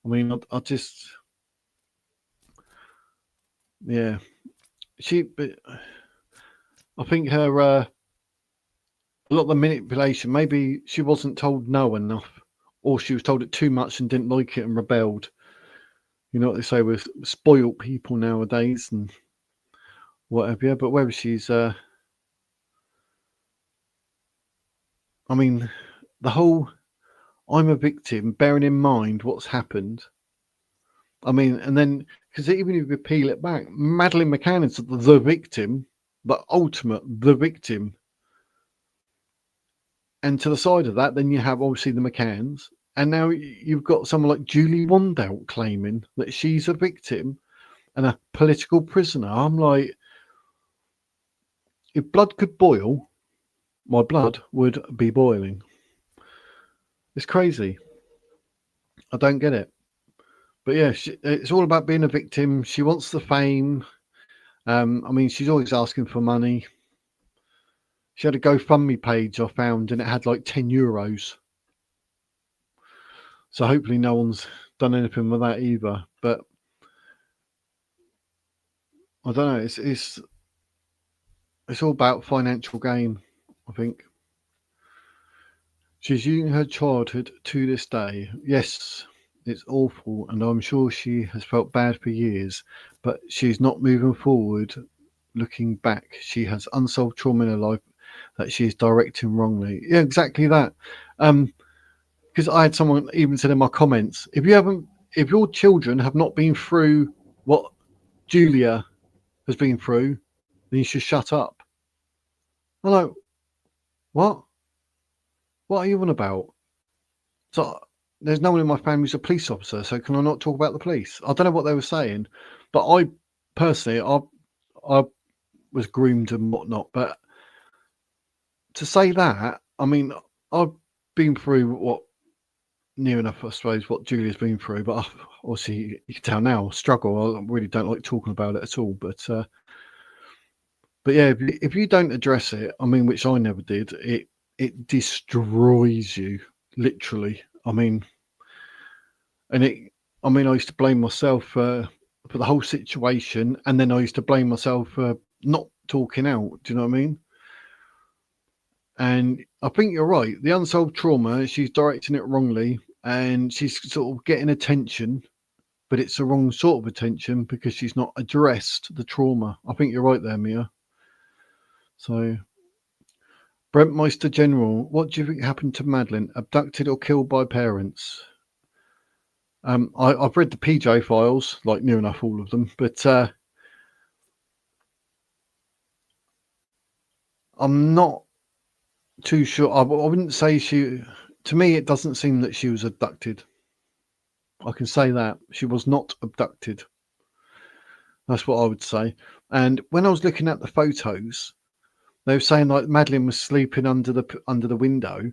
I mean, I just, yeah. I think her, a lot of the manipulation, maybe she wasn't told no enough, or she was told it too much and didn't like it and rebelled. You know what they say with spoiled people nowadays and whatever. Yeah, but whether she's, I mean, the whole I'm a victim, bearing in mind what's happened. I mean, and then, because even if you peel it back, Madeleine McCann is the victim, the ultimate, the victim. And to the side of that, then you have obviously the McCanns. And now you've got someone like Julia Wandelt claiming that she's a victim and a political prisoner. I'm like, if blood could boil, my blood would be boiling. It's crazy. I don't get it. But yeah, it's all about being a victim. She wants the fame. I mean, she's always asking for money. She had a GoFundMe page I found, and it had like €10. So hopefully no one's done anything with that either. But I don't know. It's all about financial gain, I think. She's using her childhood to this day. Yes, it's awful, and I'm sure she has felt bad for years, but she's not moving forward. Looking back, she has unsolved trauma in her life that she is directing wrongly. Yeah, exactly that. Because I had someone even said in my comments, if your children have not been through what Julia has been through, then you should shut up. I'm like, what? What are you on about? So there's no one in my family who's a police officer, so can I not talk about the police? I don't know what they were saying, but I personally, I was groomed and whatnot. But to say that, I mean, I've been through what near enough, I suppose, what Julia's been through. But obviously, you can tell now, struggle. I really don't like talking about it at all. But yeah, if you don't address it, I mean, which I never did, it destroys you, literally. I mean, I used to blame myself for the whole situation, and then I used to blame myself for not talking out. Do you know what I mean? And I think you're right. The unsolved trauma, she's directing it wrongly, and she's sort of getting attention, but it's the wrong sort of attention because she's not addressed the trauma. I think you're right there, Mia. So, Brent Meister General, what do you think happened to Madeleine? Abducted or killed by parents? I've read the PJ files, like near enough all of them, but I'm not too sure. I wouldn't say she. To me, it doesn't seem that she was abducted. I can say that she was not abducted. That's what I would say. And when I was looking at the photos, they were saying like Madeleine was sleeping under the window,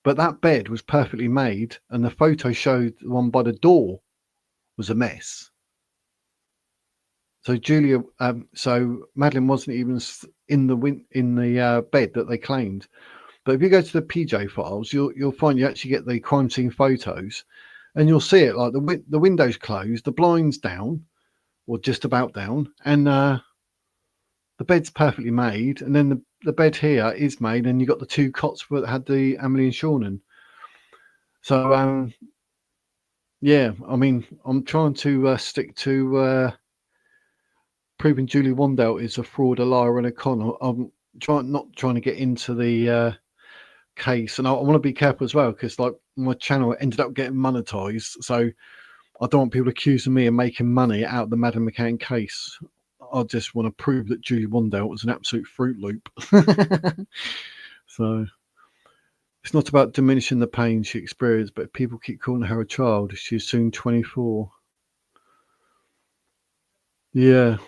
but that bed was perfectly made, and the photo showed the one by the door was a mess. So so Madeleine wasn't even in the bed that they claimed. But if you go to the PJ files, you'll find you actually get the crime scene photos, and you'll see it like the windows closed, the blinds down, or just about down, and the bed's perfectly made, and then the bed here is made, and you got the two cots that had the Amelie and Seanan. So yeah, I mean, I'm trying to stick to proving Julia Wandelt is a fraud, a liar, and a con. I'm not trying to get into the case, and I want to be careful as well because like my channel ended up getting monetized, so I don't want people accusing me of making money out of the Madeleine McCann case. I just want to prove that Julia Wandelt was an absolute Fruit Loop. So it's not about diminishing the pain she experienced, but people keep calling her a child. She's soon 24. Yeah.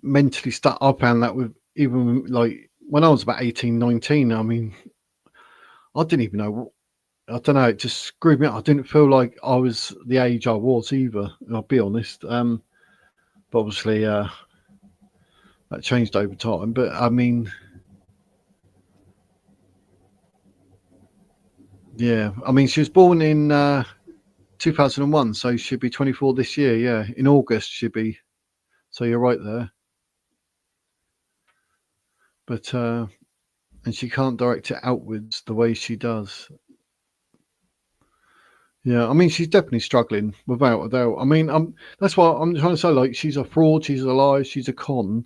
Mentally stuck. I found that with even like when I was about 18, 19, I mean, I didn't even know. I don't know. It just screwed me up. I didn't feel like I was the age I was either. I'll be honest. But obviously, that changed over time. But I mean, yeah. I mean, she was born in 2001, so she'll be 24 this year. Yeah, in August she'll be. So you're right there. But and she can't direct it outwards the way she does. Yeah, I mean, she's definitely struggling without a doubt. I mean, that's why I'm trying to say, like, she's a fraud, she's a liar, she's a con.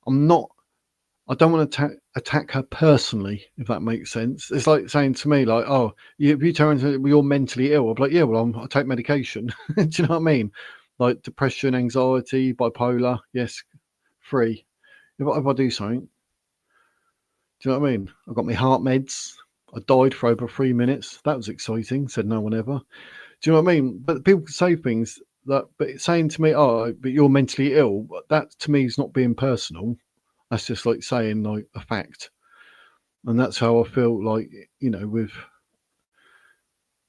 I don't want to attack her personally, if that makes sense. It's like saying to me, like, oh, if you turn into you're mentally ill, I'm like, yeah, well, I take medication. Do you know what I mean? Like depression, anxiety, bipolar, yes, free. If I do something, Do you know what I mean? I got my heart meds. I died for over 3 minutes. That was exciting. Said no one ever. Do you know what I mean? But people say things that, but saying to me, "Oh, but you're mentally ill," that to me is not being personal. That's just like saying like a fact, and that's how I feel like, you know, with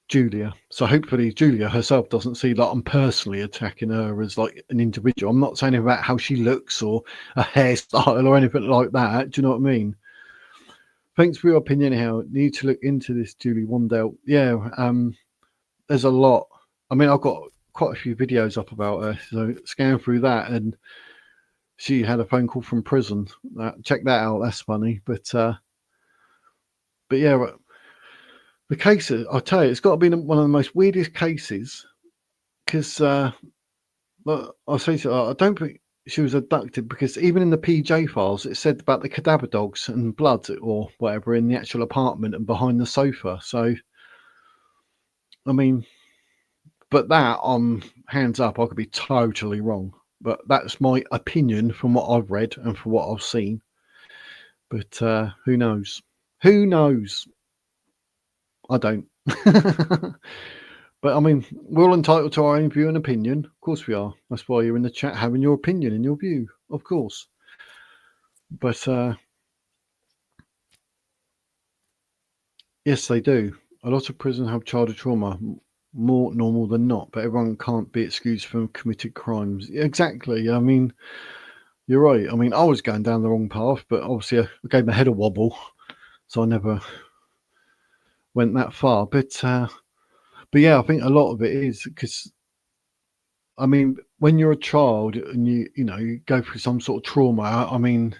Julia. So hopefully Julia herself doesn't see that I'm personally attacking her as like an individual. I'm not saying about how she looks or a hairstyle or anything like that. Do you know what I mean? Thanks for your opinion. How need to look into this, Julie Wandelt. Yeah, there's a lot. I mean, I've got quite a few videos up about her, so scan through that, and she had a phone call from prison. Check that out. That's funny. But yeah, the case, I tell you, it's got to be one of the most weirdest cases because I'll say so. I don't think she was abducted because even in the PJ files, it said about the cadaver dogs and blood or whatever in the actual apartment and behind the sofa. So, I mean, but that on hands up, I could be totally wrong. But that's my opinion from what I've read and from what I've seen. But who knows? Who knows? I don't. But I mean, we're all entitled to our own view and opinion. Of course we are. That's why you're in the chat having your opinion and your view, of course. But yes, they do. A lot of prisons have childhood trauma, more normal than not, but everyone can't be excused from committed crimes. Exactly. I mean, you're right. I mean, I was going down the wrong path, but obviously I gave my head a wobble, so I never went that far. But yeah, I think a lot of it is because, I mean, when you're a child and you go through some sort of trauma, I mean,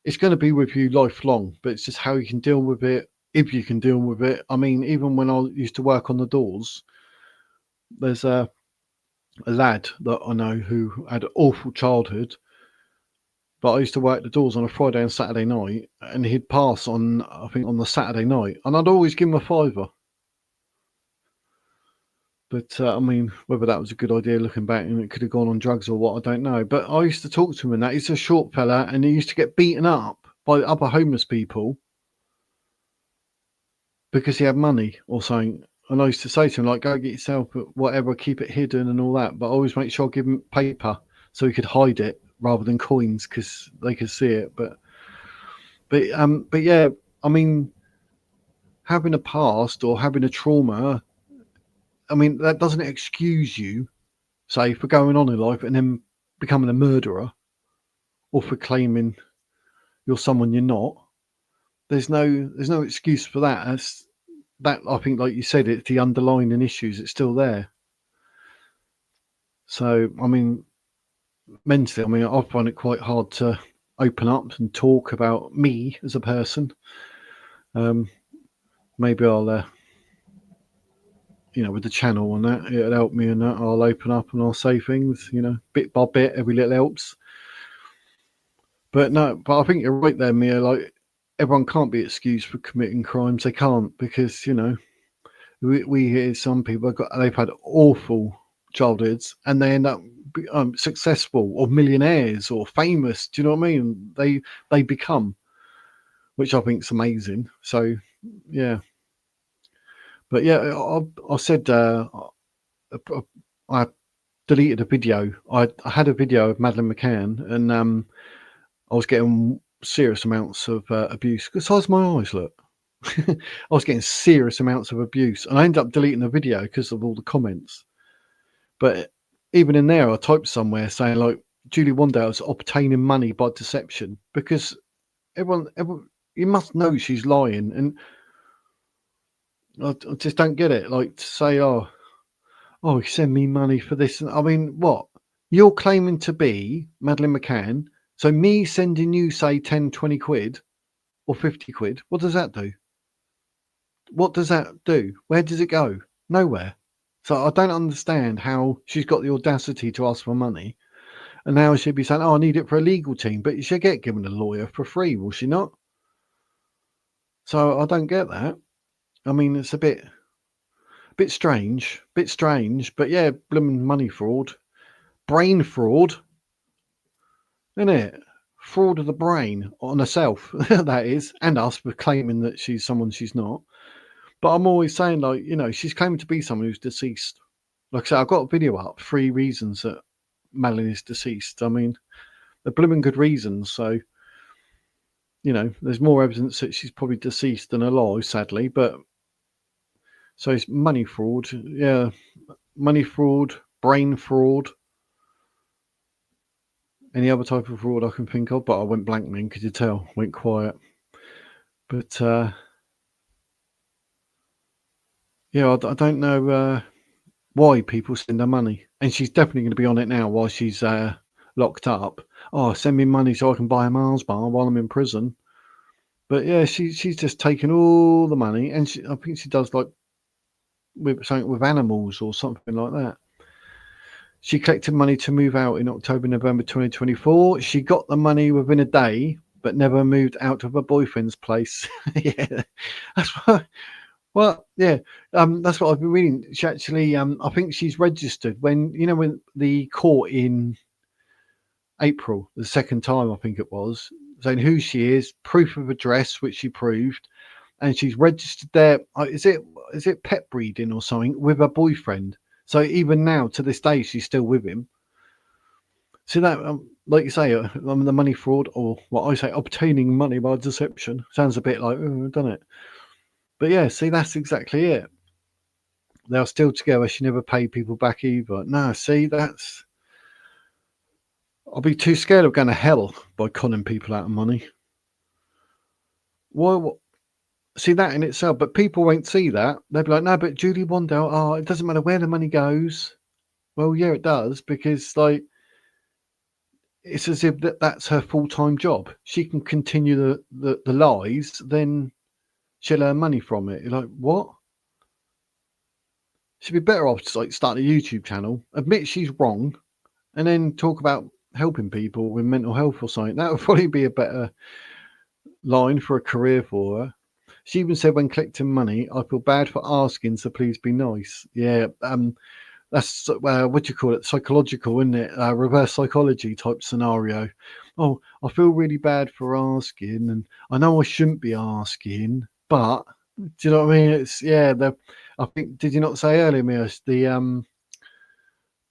it's going to be with you lifelong, but it's just how you can deal with it, if you can deal with it. I mean, even when I used to work on the doors, there's a lad that I know who had an awful childhood, but I used to work the doors on a Friday and Saturday night, and he'd pass on, I think, on the Saturday night, and I'd always give him a fiver. But I mean, whether that was a good idea looking back and it could have gone on drugs or what, I don't know. But I used to talk to him and that. He's a short fella and he used to get beaten up by other homeless people because he had money or something. And I used to say to him, like, go get yourself whatever, keep it hidden and all that. But I always make sure I give him paper so he could hide it rather than coins because they could see it. But yeah, I mean, having a past or having a trauma, I mean, that doesn't excuse you, say, for going on in life and then becoming a murderer or for claiming you're someone you're not. There's no excuse for that. That I think, like you said, it's the underlying issues. It's still there. So I mean, mentally, I mean, I find it quite hard to open up and talk about me as a person. Maybe I'll, with the channel and that, it'll help me, and that I'll open up and I'll say things, bit by bit. Every little helps. But no, I think you're right there, Mia. Like, everyone can't be excused for committing crimes. They can't because we hear some people they've had awful childhoods and they end up successful or millionaires or famous. Do you know what I mean? They become, which I think is amazing. So yeah, but yeah, I said I deleted a video. I had a video of Madeleine McCann and I was getting serious amounts of abuse. Good size my eyes, look. I was getting serious amounts of abuse, and I ended up deleting the video because of all the comments. But even in there, I typed somewhere saying like Julia Wandelt's obtaining money by deception because everyone, you must know she's lying, and I just don't get it. Like to say, oh, send me money for this. I mean, what? You're claiming to be Madeleine McCann. So me sending you, say, 10, 20 quid or 50 quid, what does that do? What does that do? Where does it go? Nowhere. So I don't understand how she's got the audacity to ask for money. And now she'd be saying, oh, I need it for a legal team. But she'll get given a lawyer for free, will she not? So I don't get that. I mean, it's a bit strange. But yeah, blooming money fraud. Brain fraud. Isn't it? fraud of the brain on herself, that is, and us for claiming that she's someone she's not. But I'm always saying, like, you know, she's claiming to be someone who's deceased. Like I said, I've got a video up, 3 reasons that Madeleine is deceased. I mean, they're blooming good reasons. So, you know, there's more evidence that she's probably deceased than alive, sadly. But so it's money fraud. Yeah, money fraud, brain fraud. Any other type of fraud I can think of, but I went blank, man. Could you tell? Went quiet. But yeah, I don't know why people send her money, and she's definitely going to be on it now while she's locked up. Oh, send me money so I can buy a Mars bar while I'm in prison. But yeah, she's just taken all the money, and I think she does like with something with animals or something like that. She collected money to move out in October, November 2024. She got the money within a day, but never moved out of her boyfriend's place. Yeah, that's what. Well, yeah, that's what I've been reading. She actually, I think she's registered when the court in April, the second time I think it was, saying who she is, proof of address, which she proved, and she's registered there. Is it pet breeding or something with her boyfriend? So even now, to this day, she's still with him. See that, like you say, the money fraud, or what I say, obtaining money by deception. Sounds a bit like, doesn't it? But yeah, see, that's exactly it. They're still together. She never paid people back either. No, see, I'll be too scared of going to hell by conning people out of money. Why? See that in itself, but people won't see that. They'll be like, no, but Julia Wandelt, it doesn't matter where the money goes. Well, yeah, it does, because like it's as if that's her full-time job. She can continue the lies, then she'll earn money from it. You're like, what? She'd be better off like starting a YouTube channel, admit she's wrong, and then talk about helping people with mental health or something. That would probably be a better line for a career for her. She even said when collecting money, I feel bad for asking, so please be nice. Yeah, that's what do you call it? Psychological, isn't it? Reverse psychology type scenario. Oh, I feel really bad for asking, and I know I shouldn't be asking, but do you know what I mean? It's I think, did you not say earlier, Mios, the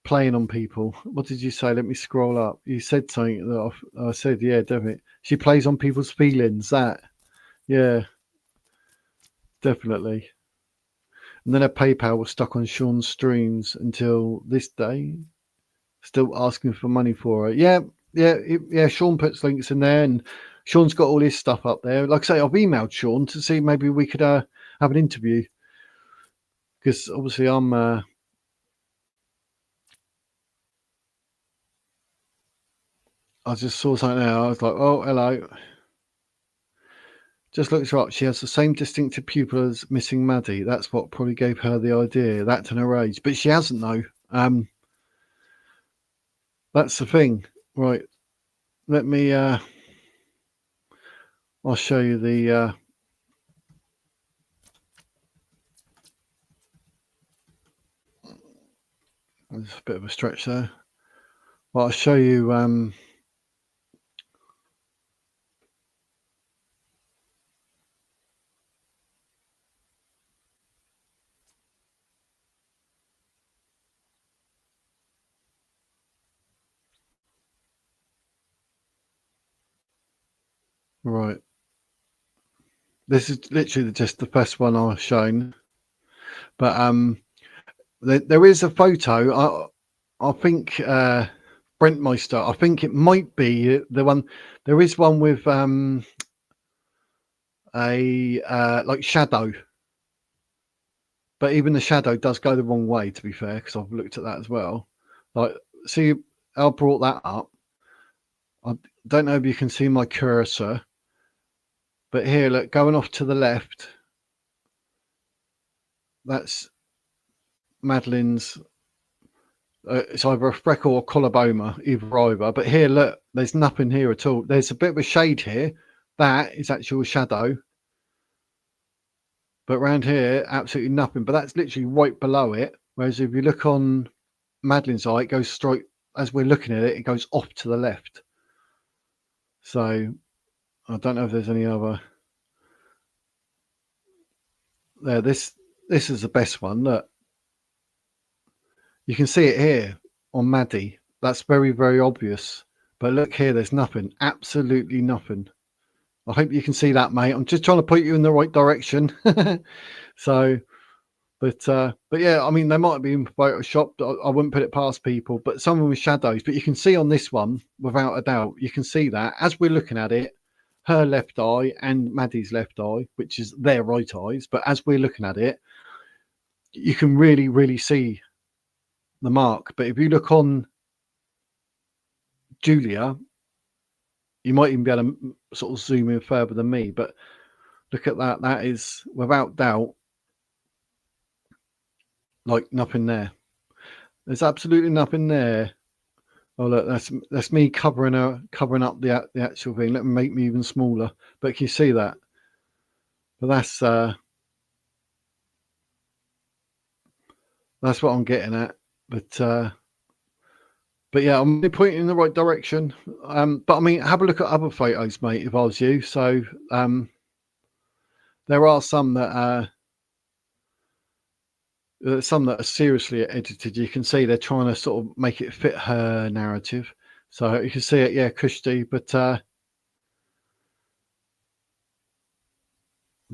playing on people? What did you say? Let me scroll up. You said something that I said, yeah, definitely. She plays on people's feelings. Yeah, definitely. And then her PayPal was stuck on Sean's streams until this day, still asking for money for her. Yeah. Sean puts links in there, and Sean's got all his stuff up there. Like I say, I've emailed Sean to see maybe we could have an interview, because obviously I'm. I just saw something there. I was like, oh, hello. Just looks her up. She has the same distinctive pupil as missing Maddie. That's what probably gave her the idea. That and her age, but she hasn't though. That's the thing, right? Let me. I'll show you the. There's a bit of a stretch there. Well, I'll show you. Right. This is literally just the first one I've shown, but there is a photo. I think Brentmeister. I think it might be the one. There is one with a like shadow, but even the shadow does go the wrong way. To be fair, because I've looked at that as well. Like, see, I brought that up. I don't know if you can see my cursor, but here, look, going off to the left, that's Madeleine's. It's either a freckle or coloboma, either. But here, look, there's nothing here at all. There's a bit of a shade here. That is actual shadow. But around here, absolutely nothing. But that's literally right below it. Whereas if you look on Madeleine's eye, it goes straight, as we're looking at it, it goes off to the left. So I don't know if there's any other. There, this is the best one. Look, you can see it here on Maddie. That's very, very obvious. But look here, there's nothing, absolutely nothing. I hope you can see that, mate. I'm just trying to point you in the right direction. So, but yeah, I mean, they might have been photoshopped. I wouldn't put it past people, but some of them with shadows. But you can see on this one, without a doubt, you can see that as we're looking at it, her left eye and Maddie's left eye, which is their right eyes. But as we're looking at it, you can really, really see the mark. But if you look on Julia, you might even be able to sort of zoom in further than me. But look at that. That is, without doubt, like nothing there. There's absolutely nothing there. Oh look, that's me covering up the actual thing. Let me make me even smaller. But can you see that? But that's what I'm getting at. But yeah, I'm pointing in the right direction. But I mean, have a look at other photos, mate, if I was you. So there are some that are seriously edited. You can see they're trying to sort of make it fit her narrative. So you can see it, yeah, cushy, but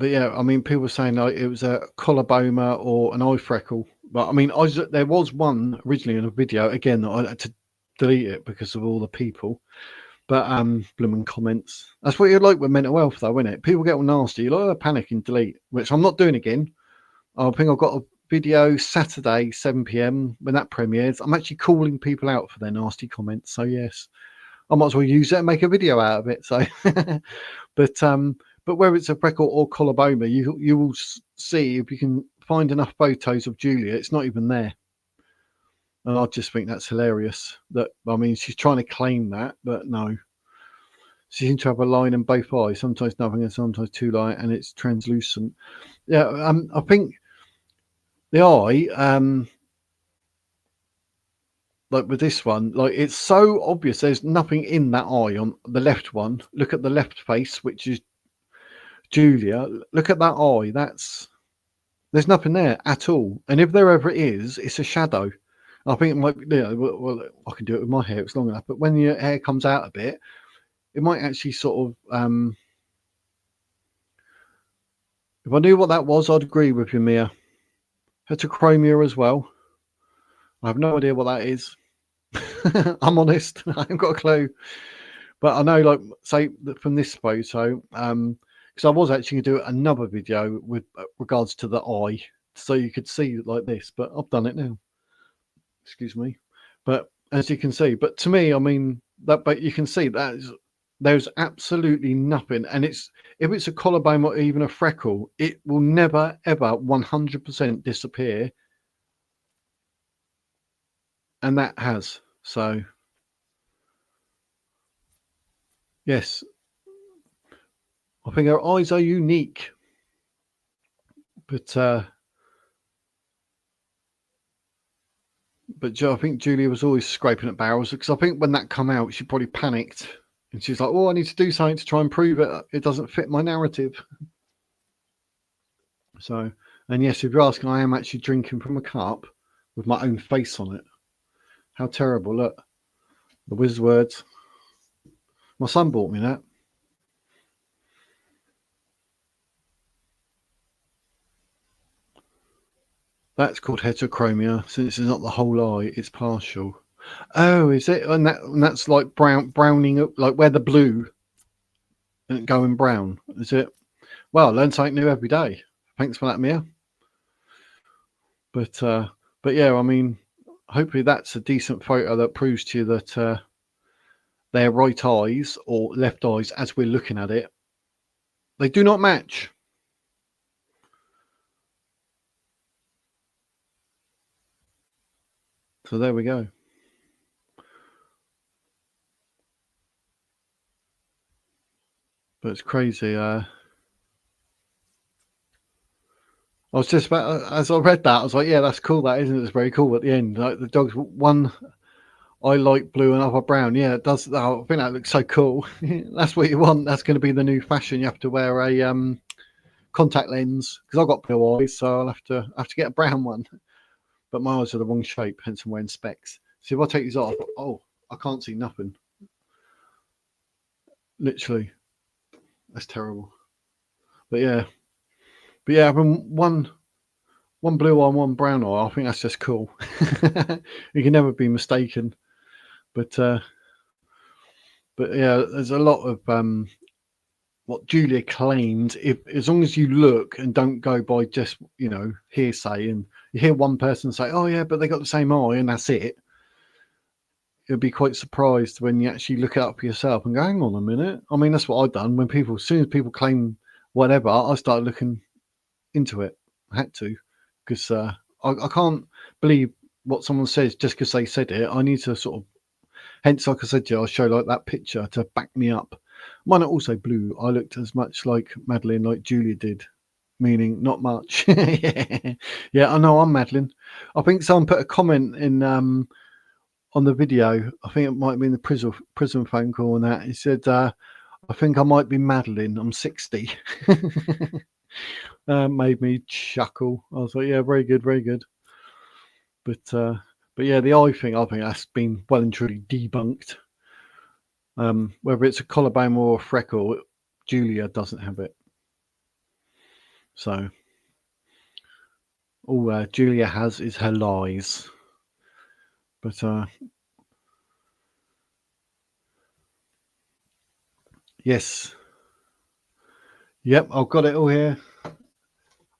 yeah, I mean, people were saying like it was a collarboma or an eye freckle. But I mean, there was one originally in a video. Again, I had to delete it because of all the people. But blooming comments. That's what you like with mental health, though, isn't it? People get all nasty. You like panic and delete, which I'm not doing again. I think I've got a video Saturday 7 p.m. when that premieres. I'm actually calling people out for their nasty comments. So yes, I might as well use it and make a video out of it. So, but whether it's a freckle or collarboma, you will see if you can find enough photos of Julia. It's not even there, and I just think that's hilarious. That I mean, she's trying to claim that, but no. She seems to have a line in both eyes. Sometimes nothing, and sometimes too light, and it's translucent. Yeah, I think the eye, like with this one, like it's so obvious. There's nothing in that eye on the left one. Look at the left face, which is Julia. Look at that eye. There's nothing there at all. And if there ever is, it's a shadow. I think it might be. Well, I can do it with my hair. It's long enough. But when your hair comes out a bit, it might actually sort of. If I knew what that was, I'd agree with you, Mia. Heterochromia as well. I have no idea what that is. I'm honest. I haven't got a clue. But I know, like, say, that from this photo, because I was actually going to do another video with regards to the eye, so you could see like this, but I've done it now. Excuse me. But as you can see, but to me, I mean, but you can see that there's absolutely nothing. And if it's a collarbone or even a freckle, it will never, ever 100% disappear. And that has. So, yes, I think her eyes are unique. But I think Julia was always scraping at barrels, because I think when that come out, she probably panicked. And she's like, oh, I need to do something to try and prove it doesn't fit my narrative. So, and yes, if you're asking, I am actually drinking from a cup with my own face on it. How terrible. Look, the wizard's words. My son bought me that. That's called heterochromia. Since it's not the whole eye, it's partial. Oh, is it? And that's like browning up, like where the blue and going brown. Is it? Well, I learn something new every day. Thanks for that, Mia. But yeah, I mean, hopefully that's a decent photo that proves to you that their right eyes or left eyes, as we're looking at it, they do not match. So there we go. But it's crazy. I was just about, as I read that, I was like, yeah, that's cool. That isn't it? It's very cool at the end. Like the dogs, one I like blue and other brown. Yeah, it does. Oh, I think that looks so cool. That's what you want. That's going to be the new fashion. You have to wear a contact lens because I've got blue eyes, so I'll have to get a brown one. But my eyes are the wrong shape, hence I'm wearing specs. So if I take these off, oh, I can't see nothing. Literally, that's terrible. But yeah, having one blue eye and one brown eye, I think that's just cool. You can never be mistaken. But yeah, there's a lot of what Julia claimed. If as long as you look and don't go by just hearsay, and you hear one person say, "Oh yeah, but they got the same eye," and that's it. You'll be quite surprised when you actually look it up for yourself and go, "Hang on a minute." I mean, that's what I've done. As soon as people claim whatever, I started looking into it. I had to, because I can't believe what someone says just because they said it. I need to sort of, hence, like I said to you, I'll show like that picture to back me up. Mine are also blue. I looked as much like Madeleine like Julia did, meaning not much. Yeah, I know I'm Madeleine. I think someone put a comment in on the video. I think it might have been the prison phone call, and that he said, "I think I might be Madeleine. I'm 60." Made me chuckle. I was like, "Yeah, very good, very good." But yeah, the eye thing, I think that's been well and truly debunked. Whether it's a collarbone or a freckle, Julia doesn't have it. So all Julia has is her lies. But yes, yep, I've got it all here.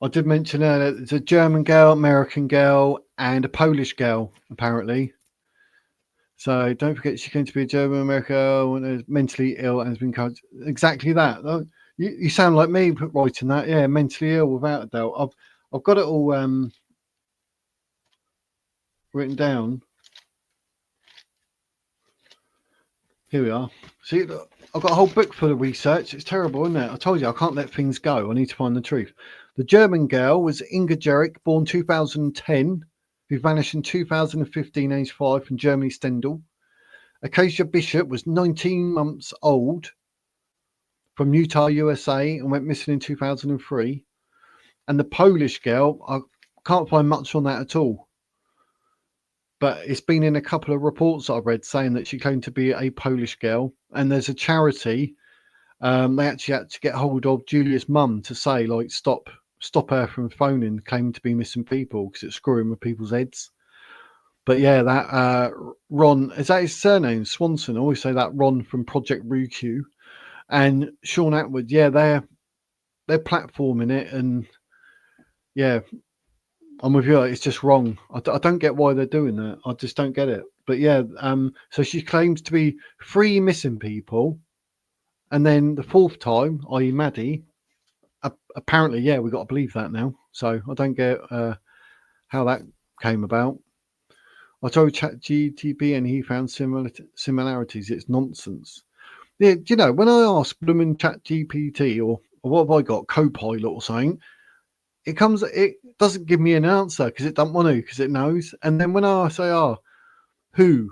I did mention earlier there's a German girl, American girl, and a Polish girl, apparently. So don't forget she's going to be a German American girl and is mentally ill and has been coached. Exactly that. You sound like me writing that. Yeah, mentally ill without a doubt. I've got it all written down. Here we are. See, I've got a whole book full of research. It's terrible, isn't it? I told you I can't let things go. I need to find the truth. The German girl was Inga Jerick, born 2010, who vanished in 2015, aged 5, from Germany, Stendal. Acacia Bishop was 19 months old, from Utah, USA, and went missing in 2003. And the Polish girl, I can't find much on that at all. But it's been in a couple of reports I've read saying that she claimed to be a Polish girl. And there's a charity, they actually had to get hold of Julia's mum to say, like, stop her from phoning, claiming to be missing people because it's screwing with people's heads. But yeah, that Ron, is that his surname? Swanson. I always say that Ron from Project Ryukyu. And Sean Atwood, yeah, they're platforming it, and yeah, I'm with you. It's just wrong. I don't get why they're doing that. I just don't get it. But yeah, so she claims to be 3 missing people, and then the 4th time, i.e., Maddie, apparently, yeah, we got to believe that now. So I don't get how that came about. I told ChatGPT, and he found similarities. It's nonsense. Yeah, do you know, when I ask blooming ChatGPT or what have I got, Copilot or something, it doesn't give me an answer because it doesn't want to, because it knows. And then when I say, who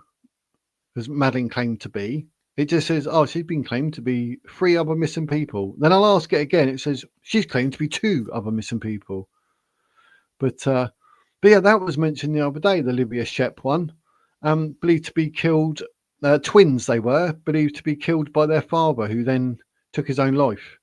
has Madeleine claimed to be, it just says, she's been claimed to be 3 other missing people. Then I'll ask it again. It says she's claimed to be 2 other missing people. But yeah, that was mentioned the other day, the Olivia Shep one, believed to be killed. Twins they were, believed to be killed by their father, who then took his own life.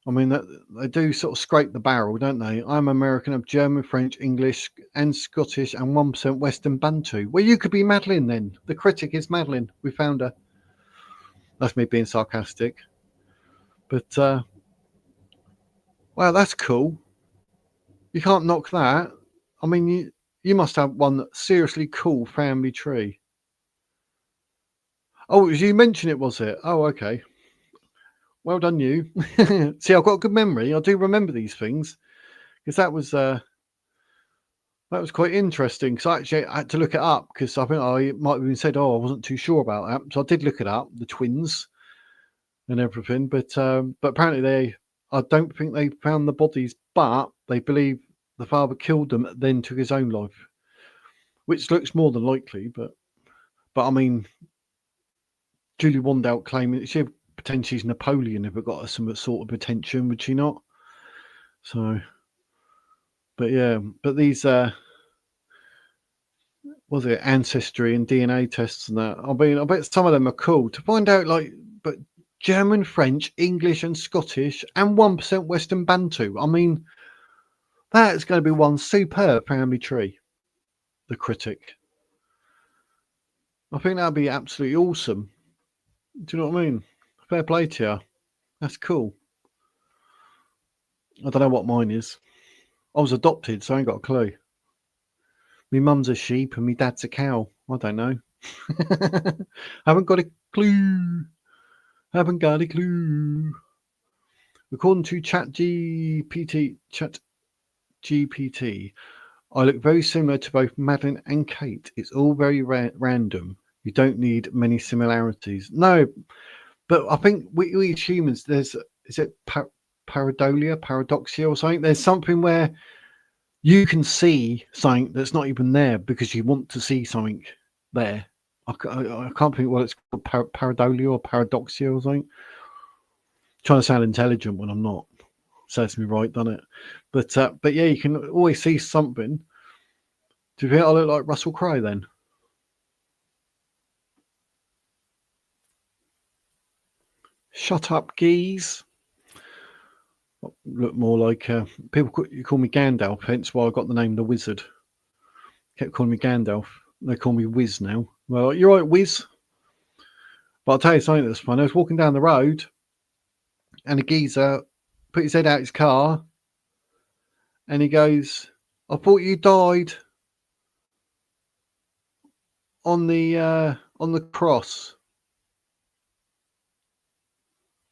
I mean, they do sort of scrape the barrel, don't they? I'm American, of German, French, English, and Scottish, and 1% Western Bantu. Well, you could be Madeleine then. The critic is Madeleine. We found her. That's me being sarcastic. But, well, that's cool. You can't knock that. I mean, you must have one seriously cool family tree. Oh, you mentioned it, was it? Oh, okay. Well done, you. See, I've got a good memory. I do remember these things because that was quite interesting. Because I actually had to look it up because I think I might have been said, I wasn't too sure about that. So I did look it up, the twins and everything. But apparently I don't think they found the bodies, but they believe the father killed them, then took his own life. which looks more than likely. But I mean, Julia Wandelt claiming she potentially is Napoleon if it got her some sort of attention, would she not? So, but yeah, but these was it ancestry and DNA tests and that? I mean, I bet some of them are cool to find out. Like, but German, French, English, and Scottish, and 1% Western Bantu. I mean, that is going to be one superb family tree. The critic. I think that'd be absolutely awesome. Do you know what I mean? Fair play to you. That's cool. I don't know what mine is. I was adopted, so I ain't got a clue. My mum's a sheep and my dad's a cow. I don't know. Haven't got a clue. Haven't got a clue. According to ChatGPT, I look very similar to both Madeleine and Kate. It's all very random. You don't need many similarities. No, but I think we as humans, is it paradoxia or something? There's something where you can see something that's not even there because you want to see something there. I can't think what it's called, pareidolia or paradoxia or something. Trying to sound intelligent when I'm not. Serves me right, doesn't it? But yeah, you can always see something. Do you think I look like Russell Crowe then? Shut up, geese. Look more like people. You call me Gandalf, hence why I got the name the Wizard. Kept calling me Gandalf. They call me Wiz now. Well, you're right, Wiz. But I'll tell you something that's fun. I was walking down the road, and a geezer put his head out his car, and he goes, "I thought you died on the cross."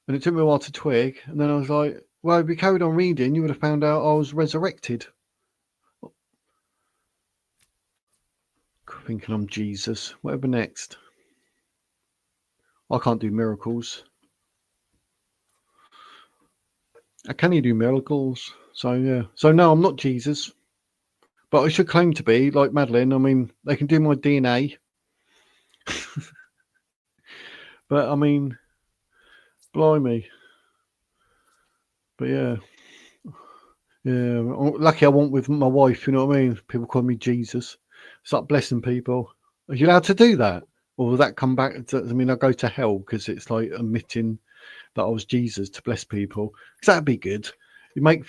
And it took me a while to twig, and then I was like, well, if you carried on reading, you would have found out I was resurrected. Thinking I'm Jesus. Whatever next. I can't do miracles. Can you do miracles? So, yeah. So, no, I'm not Jesus. But I should claim to be, like Madeleine. I mean, they can do my DNA. But, I mean, blimey. But, yeah. Yeah. Lucky I wasn't with my wife, you know what I mean? People call me Jesus. It's like blessing people. Are you allowed to do that? Or will that come back? I mean, I go to hell because it's like admitting that I was Jesus to bless people. Because that'd be good. You make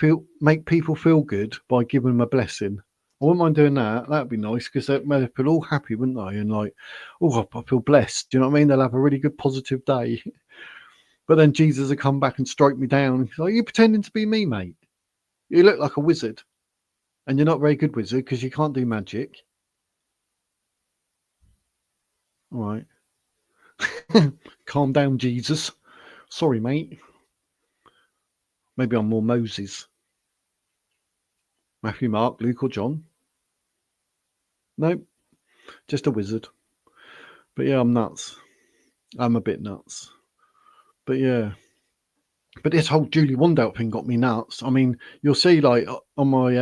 people feel good by giving them a blessing. I wouldn't mind doing that. That'd be nice because they'd feel all happy, wouldn't they? And like, oh, I feel blessed. Do you know what I mean? They'll have a really good positive day. But then Jesus will come back and strike me down. He's like, you pretending to be me, mate? You look like a wizard. And you're not a very good wizard because you can't do magic. All right. Calm down, Jesus. Sorry, mate. Maybe I'm more Moses. Matthew, Mark, Luke, or John. Nope. Just a wizard. But yeah, I'm nuts. I'm a bit nuts. But yeah. But this whole Julia Wandelt thing got me nuts. I mean, you'll see like on my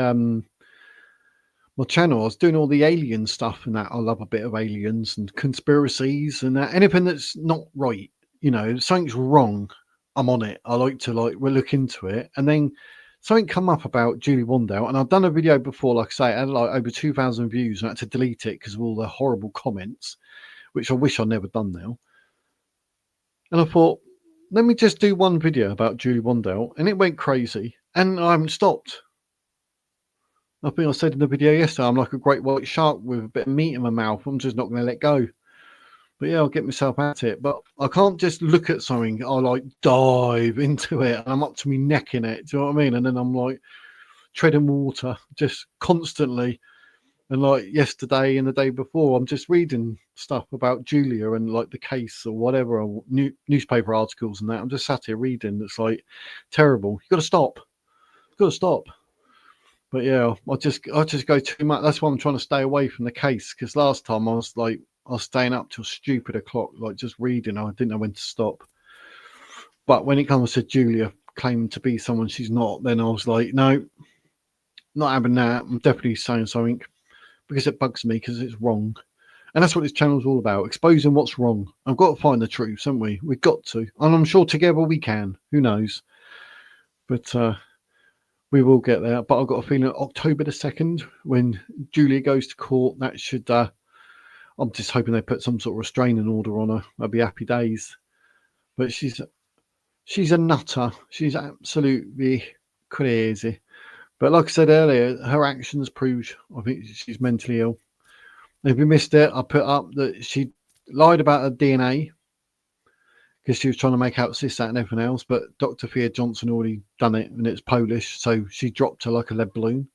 channel, I was doing all the alien stuff and that. I love a bit of aliens and conspiracies and that. Anything that's not right, you know, something's wrong, I'm on it. I like to we'll look into it. And then something come up about Julia Wandelt, and I've done a video before, like I say, it had like over 2,000 views, and I had to delete it because of all the horrible comments, which I wish I'd never done now. And I thought, let me just do one video about Julia Wandelt, and it went crazy, and I haven't stopped. I think I said in the video yesterday, I'm like a great white shark with a bit of meat in my mouth. I'm just not going to let go. But yeah, I'll get myself at it. But I can't just look at something. I like dive into it, and I'm up to my neck in it. Do you know what I mean? And then I'm like treading water just constantly. And like yesterday and the day before, I'm just reading stuff about Julia and like the case or whatever, or newspaper articles and that. I'm just sat here reading. It's like terrible. You got to stop. You got to stop. But yeah, I just go too much. That's why I'm trying to stay away from the case. Because last time I was staying up till stupid o'clock, like just reading. I didn't know when to stop. But when it comes to Julia claiming to be someone she's not, then I was like, no, not having that. I'm definitely saying something. because it bugs me because it's wrong. And that's what this channel's all about, exposing what's wrong. I've got to find the truth, haven't we? We've got to. And I'm sure together we can. Who knows? But we will get there. But I've got a feeling October the 2nd, when Julia goes to court, that should... I'm just hoping they put some sort of restraining order on her. I'd be happy days. But she's a nutter. She's absolutely crazy. But like I said earlier, her actions prove I think she's mentally ill. If you missed it, I put up that she lied about her DNA because she was trying to make out cis, that and everything else. But Dr. Thea Johnson already done it, and it's Polish, so she dropped her like a lead balloon.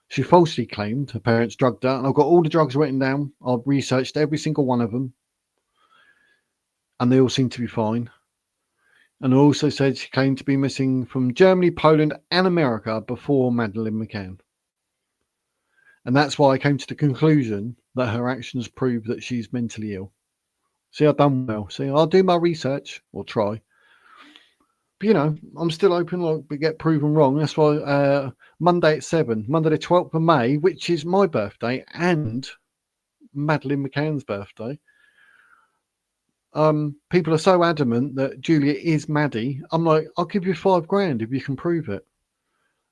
She falsely claimed her parents drugged her, and I've got all the drugs written down. I've researched every single one of them, and they all seem to be fine. And I also said she claimed to be missing from Germany, Poland, and America before Madeleine McCann. And that's why I came to the conclusion that her actions prove that she's mentally ill. See, I've done well. See, I'll do my research, or try. But, you know, I'm still open, like, we get proven wrong. That's why Monday at 7, Monday the 12th of May, which is my birthday and Madeleine McCann's birthday. People are so adamant that Julia is Maddie. I'm like, I'll give you $5,000 if you can prove it.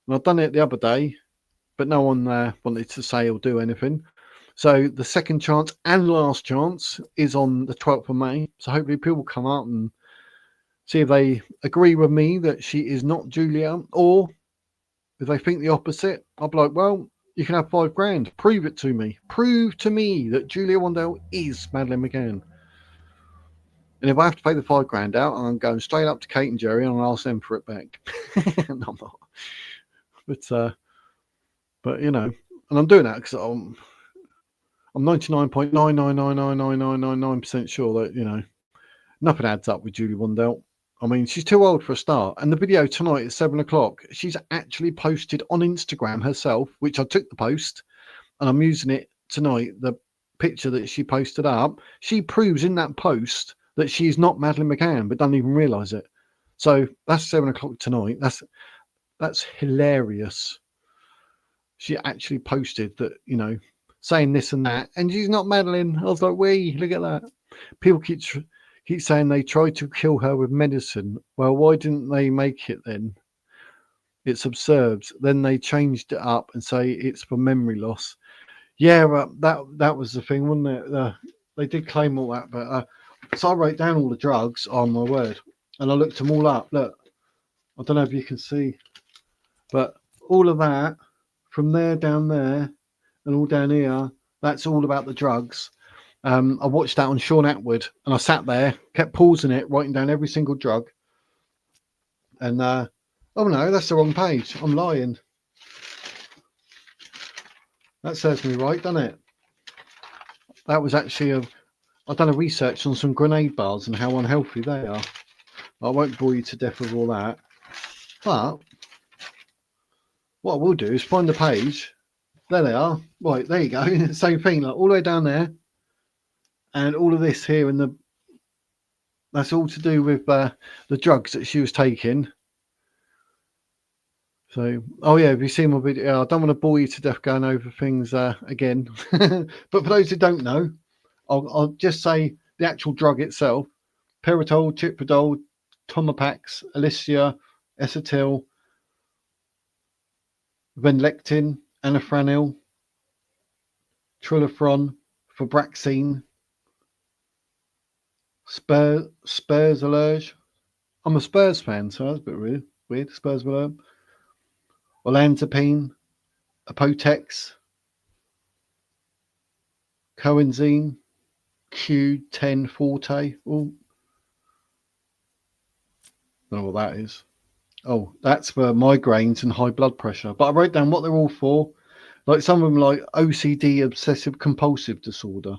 And I've done it the other day, but no one wanted to say or do anything. So the second chance and last chance is on the 12th of May. So hopefully people come out and see if they agree with me that she is not Julia, or if they think the opposite. I'll be like, well, you can have $5,000. Prove it to me. Prove to me that Julia Wandelt is Madeleine McCann. And if I have to pay the $5,000 out, I'm going straight up to Kate and Jerry and I'll ask them for it back. No, I'm not. But you know, and I'm doing that because I'm 99.9999999% sure that, you know, nothing adds up with Julia Wandelt. I mean, she's too old for a start. And the video tonight at 7 o'clock, she's actually posted on Instagram herself, which I took the post, and I'm using it tonight. The picture that she posted up, she proves in that post that she's not Madeleine McCann, but doesn't even realise it. So that's 7 o'clock tonight. That's hilarious. She actually posted that, you know, saying this and that, and she's not Madeleine. I was like, look at that. People keep saying they tried to kill her with medicine. Well, why didn't they make it then? It's absurd. Then they changed it up and say it's for memory loss. Yeah, that was the thing, wasn't it? They did claim all that, but so I wrote down all the drugs, on my word, and I looked them all up. Look, I don't know if you can see, but all of that from there down there and all down here, that's all about the drugs. I watched that on Sean Atwood, and I sat there, kept pausing it, writing down every single drug. And oh no, that's the wrong page. I'm lying. That serves me right, doesn't it? That was actually I've done a research on some grenade bars and how unhealthy they are. I won't bore you to death with all that. But what I will do is find the page. There they are. Right, there you go. Same thing, like all the way down there. And all of this here, that's all to do with the drugs that she was taking. So, oh yeah, if you see my video, I don't want to bore you to death going over things again. But for those who don't know, I'll just say the actual drug itself: Peritol, Chiprodol, Tomapax, Alicia, Acetyl, Venlectin, Anafranil, Trilofron, Fabraxine, Spurs Allerge. I'm a Spurs fan, so that's a bit weird. Spurs Allerge. Olanzapine, Apotex, Coenzine, Q10 Forte. Oh, don't know what that is. Oh, that's for migraines and high blood pressure. But I wrote down what they're all for. Like some of them, like OCD, obsessive compulsive disorder,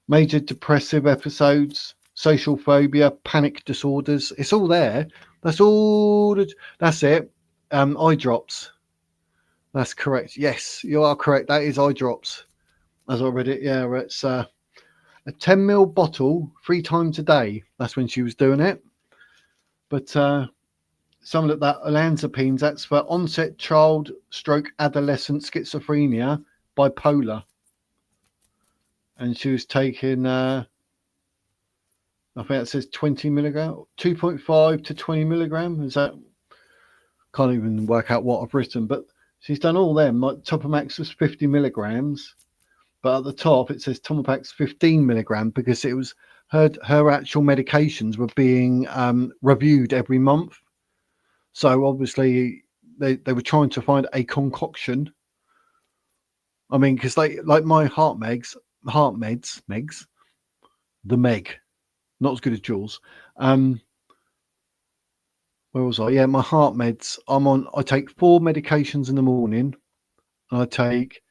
major depressive episodes, social phobia, panic disorders. It's all there. That's all. That's it. Eye drops. That's correct. Yes, you are correct. That is eye drops. As I read it, yeah, it's a 10 ml bottle 3 times a day. That's when she was doing it. But some of that olanzapine, that's for onset child stroke adolescent schizophrenia, bipolar, and she was taking I think it says 20 milligram, 2.5 to 20 milligram. Is that, can't even work out what I've written, but she's done all them. Like Topamax was 50 milligrams, but at the top it says Tomapax 15 milligram because it was her actual medications were being reviewed every month. So obviously they were trying to find a concoction. I mean, because they like my heart meds, the Meg. Not as good as Jules. Where was I? Yeah, my heart meds. I take 4 medications in the morning. I take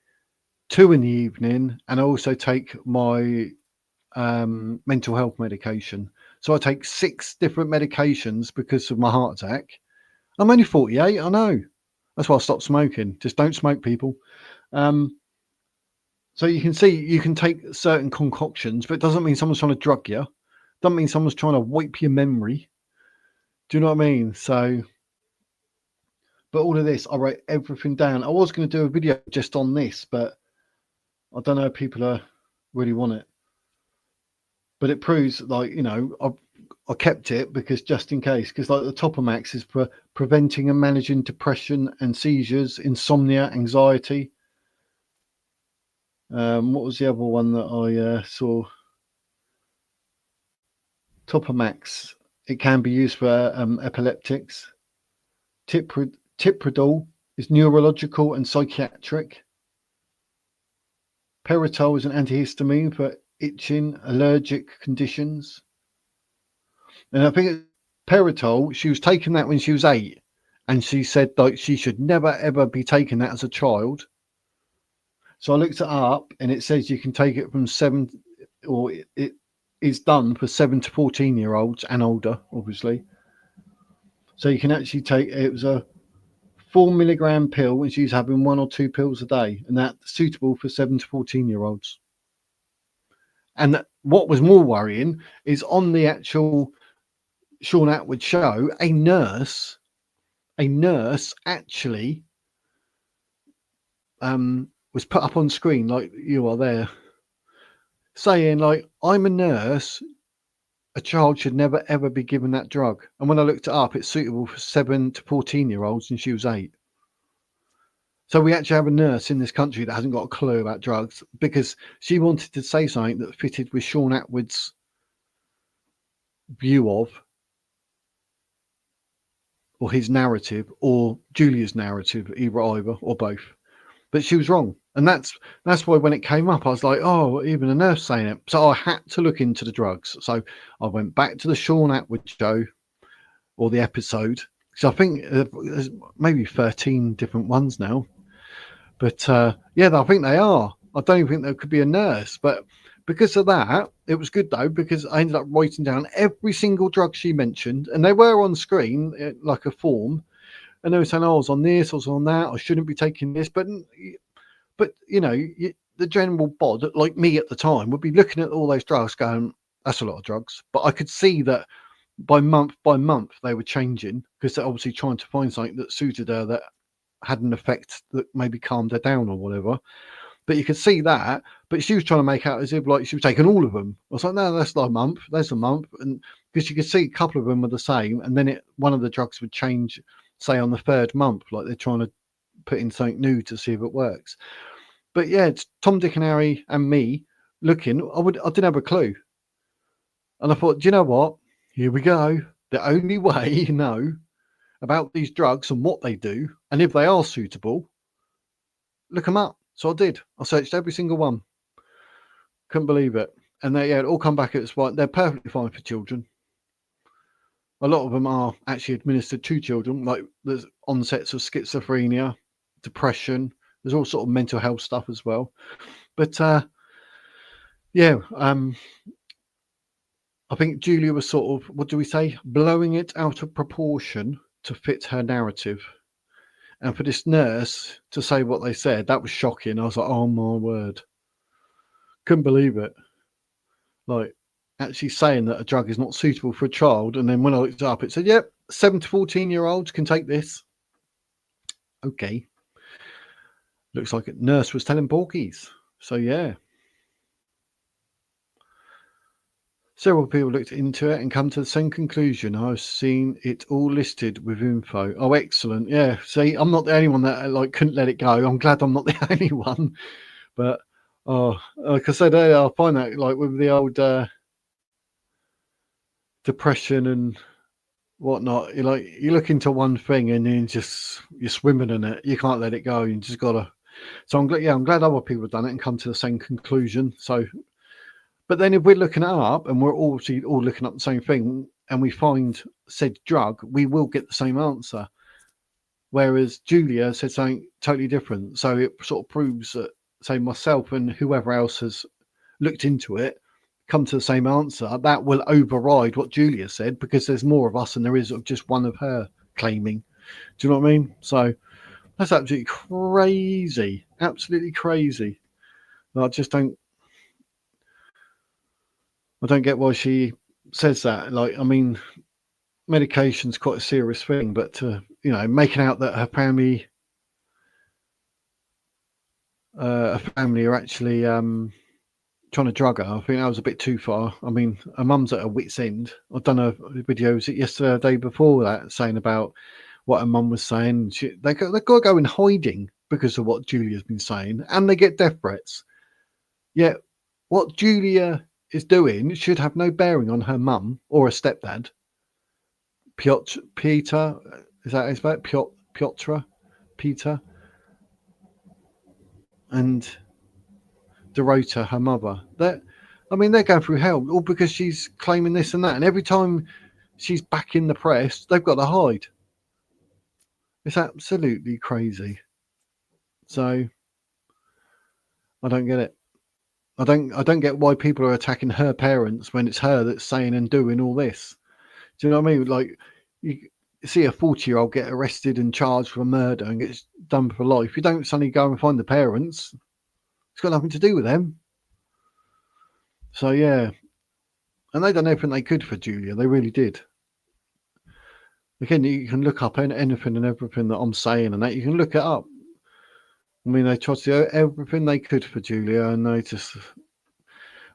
2 in the evening, and I also take my mental health medication. So I take 6 different medications because of my heart attack. I'm only 48. I know. That's why I stopped smoking. Just don't smoke, people. So you can see you can take certain concoctions, but it doesn't mean someone's trying to drug you. Doesn't mean someone's trying to wipe your memory. Do you know what I mean? So, but all of this, I wrote everything down. I was going to do a video just on this, but I don't know if people really want it. But it proves, like, you know, I kept it because just in case, because like the Topamax is for preventing and managing depression and seizures, insomnia, anxiety. What was the other one that I saw? Topamax. It can be used for epileptics. Tipradol is neurological and psychiatric. Peritol is an antihistamine for itching, allergic conditions. And I think Peritol, she was taking that when she was 8, and she said like she should never ever be taking that as a child. So I looked it up, and it says you can take it from 7, or it is done for 7 to 14-year-olds and older, obviously. So you can actually take, it was a 4 milligram pill, and she's having 1 or 2 pills a day, and that's suitable for 7 to 14-year-olds. And what was more worrying is on the actual Sean Atwood show, a nurse actually was put up on screen, like you are there, saying like, I'm a nurse, a child should never ever be given that drug. And when I looked it up, it's suitable for 7 to 14-year-olds, and she was 8. So we actually have a nurse in this country that hasn't got a clue about drugs because she wanted to say something that fitted with Sean Atwood's view of, or his narrative, or Julia's narrative, either or both. But she was wrong. And that's why when it came up, I was like, oh, even a nurse saying it. So I had to look into the drugs. So I went back to the Sean Atwood show, or the episode. So I think there's maybe 13 different ones now. But yeah, I think they are. I don't even think there could be a nurse. But because of that, it was good though, because I ended up writing down every single drug she mentioned, and they were on screen like a form. And they were saying, oh, I was on this, I was on that, I shouldn't be taking this. But you know, the general bod, like me at the time, would be looking at all those drugs going, that's a lot of drugs. But I could see that by month they were changing, because they're obviously trying to find something that suited her, that had an effect that maybe calmed her down or whatever. But you could see that. But she was trying to make out as if like she was taking all of them. I was like, no, that's not a month. There's a month. And because you could see a couple of them were the same, and then one of the drugs would change, say on the 3rd month, like they're trying to put in something new to see if it works. But yeah, it's Tom, Dick and Harry and me looking. I didn't have a clue. And I thought, do you know what? Here we go. The only way you know about these drugs and what they do, and if they are suitable, look them up. So I did. I searched every single one. Couldn't believe it. And it all come back. It's fine. They're perfectly fine for children. A lot of them are actually administered to children, like there's onsets of schizophrenia, depression. There's all sort of mental health stuff as well. But yeah, I think Julia was sort of, what do we say, blowing it out of proportion to fit her narrative. And for this nurse to say what they said, that was shocking. I was like, oh my word. Couldn't believe it. Like, actually saying that a drug is not suitable for a child. And then when I looked it up, it said, yep, 7 to 14-year-olds can take this. Okay. Looks like a nurse was telling porkies. So yeah. Several people looked into it and come to the same conclusion. I've seen it all listed with info. Oh, excellent. Yeah. See, I'm not the only one that like couldn't let it go. I'm glad I'm not the only one. But like I said earlier, I find that like with the old depression and whatnot, you look into one thing and then you're swimming in it. You can't let it go. You just gotta. So I'm glad other people have done it and come to the same conclusion. So, but then if we're looking it up and we're all looking up the same thing and we find said drug, we will get the same answer. Whereas Julia said something totally different. So it sort of proves that, say, myself and whoever else has looked into it, come to the same answer. That will override what Julia said because there's more of us than there is of just one of her claiming. Do you know what I mean? So that's absolutely crazy. Absolutely crazy. I don't get why she says that. Like, I mean, medication's quite a serious thing, but making out that her family are actually trying to drug her, I think that was a bit too far. I mean, her mum's at her wit's end. I've done a video, was it yesterday or the day before that, saying about what her mum was saying. They've got to go in hiding because of what Julia's been saying, and they get death threats. Yet, what Julia is doing should have no bearing on her mum or her stepdad. Peter, is that his name? Peter, and Dorota, her mother. They're going through hell all because she's claiming this and that. And every time she's back in the press, they've got to hide. It's absolutely crazy. So I don't get it. I don't get why people are attacking her parents when it's her that's saying and doing all this. Do you know what I mean? Like, you see a 40-year-old get arrested and charged for murder and gets done for life. You don't suddenly go and find the parents. It's got nothing to do with them. So yeah, and they done everything they could for Julia. They really did. Again, you can look up anything and everything that I'm saying and that. You can look it up. I mean, they tried to do everything they could for Julia and they just,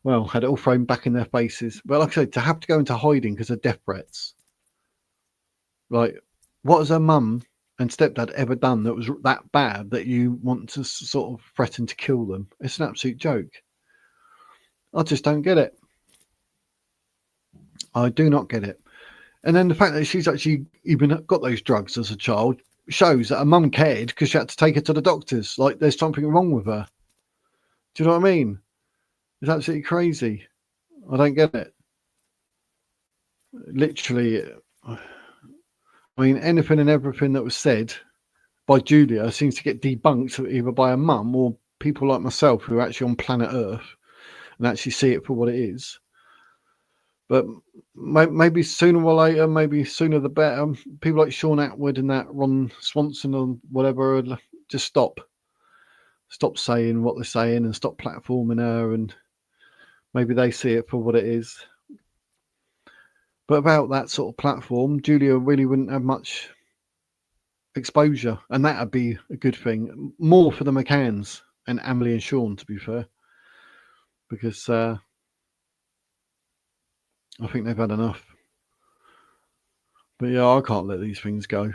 had it all thrown back in their faces. But like I said, to have to go into hiding because of death threats. Like, what has her mum and stepdad ever done that was that bad that you want to sort of threaten to kill them? It's an absolute joke. I just don't get it. I do not get it. And then the fact that she's actually even got those drugs as a child shows that her mum cared because she had to take her to the doctors. Like, there's something wrong with her. Do you know what I mean? It's absolutely crazy. I don't get it. Literally, I mean, anything and everything that was said by Julia seems to get debunked either by her mum or people like myself who are actually on planet Earth and actually see it for what it is. But maybe sooner or later, maybe sooner the better, people like Sean Atwood and that Ron Swanson or whatever just stop saying what they're saying and stop platforming her, and maybe they see it for what it is. But about that sort of platform, Julia really wouldn't have much exposure, and that'd be a good thing. More for the McCanns and Emily and Sean, to be fair, because I think they've had enough. But yeah, I can't let these things go.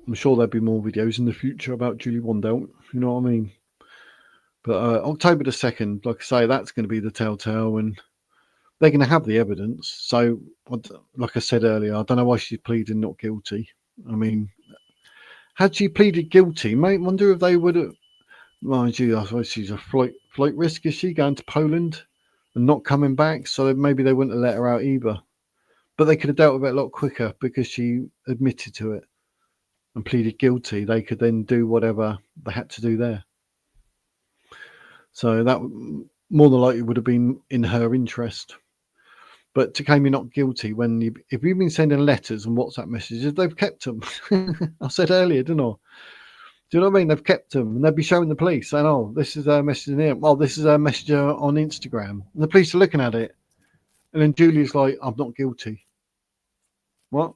I'm sure there'll be more videos in the future about Julia Wandelt, you know what I mean? But October the 2nd, like I say, that's going to be the telltale, and they're going to have the evidence. So, like I said earlier, I don't know why she's pleading not guilty. I mean, had she pleaded guilty, mate, wonder if they would have. Mind you, I suppose she's a flight risk. Is she going to Poland and not coming back? So maybe they wouldn't have let her out either. But they could have dealt with it a lot quicker because she admitted to it and pleaded guilty. They could then do whatever they had to do there. So that more than likely would have been in her interest. But to claim you're not guilty if you've been sending letters and WhatsApp messages, they've kept them. I said earlier, didn't I? Do you know what I mean? They've kept them, and they'd be showing the police saying, "Oh, this is a message in here. Oh, this is a message on Instagram." And the police are looking at it, and then Julie's like, "I'm not guilty." What?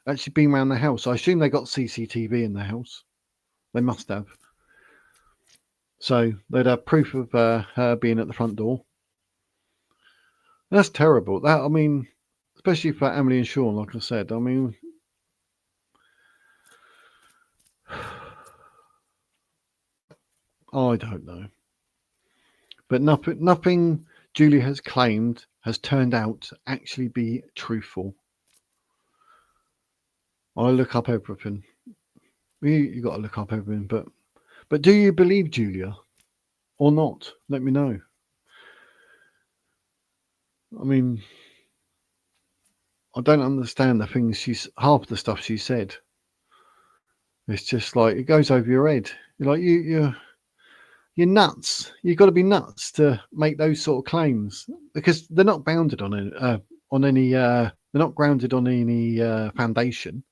Actually, been around the house. I assume they got CCTV in the house. They must have. So they'd have proof of her being at the front door. That's terrible. That, I mean, especially for Emily and Sean, like I said. I mean, I don't know. But nothing Julia has claimed has turned out to actually be truthful. I look up everything. You got to look up everything. But do you believe Julia or not? Let me know. I mean, I don't understand the things half the stuff she said. It's just like it goes over your head. You're like you're nuts. You've got to be nuts to make those sort of claims because they're not bounded on any. They're not grounded on any foundation.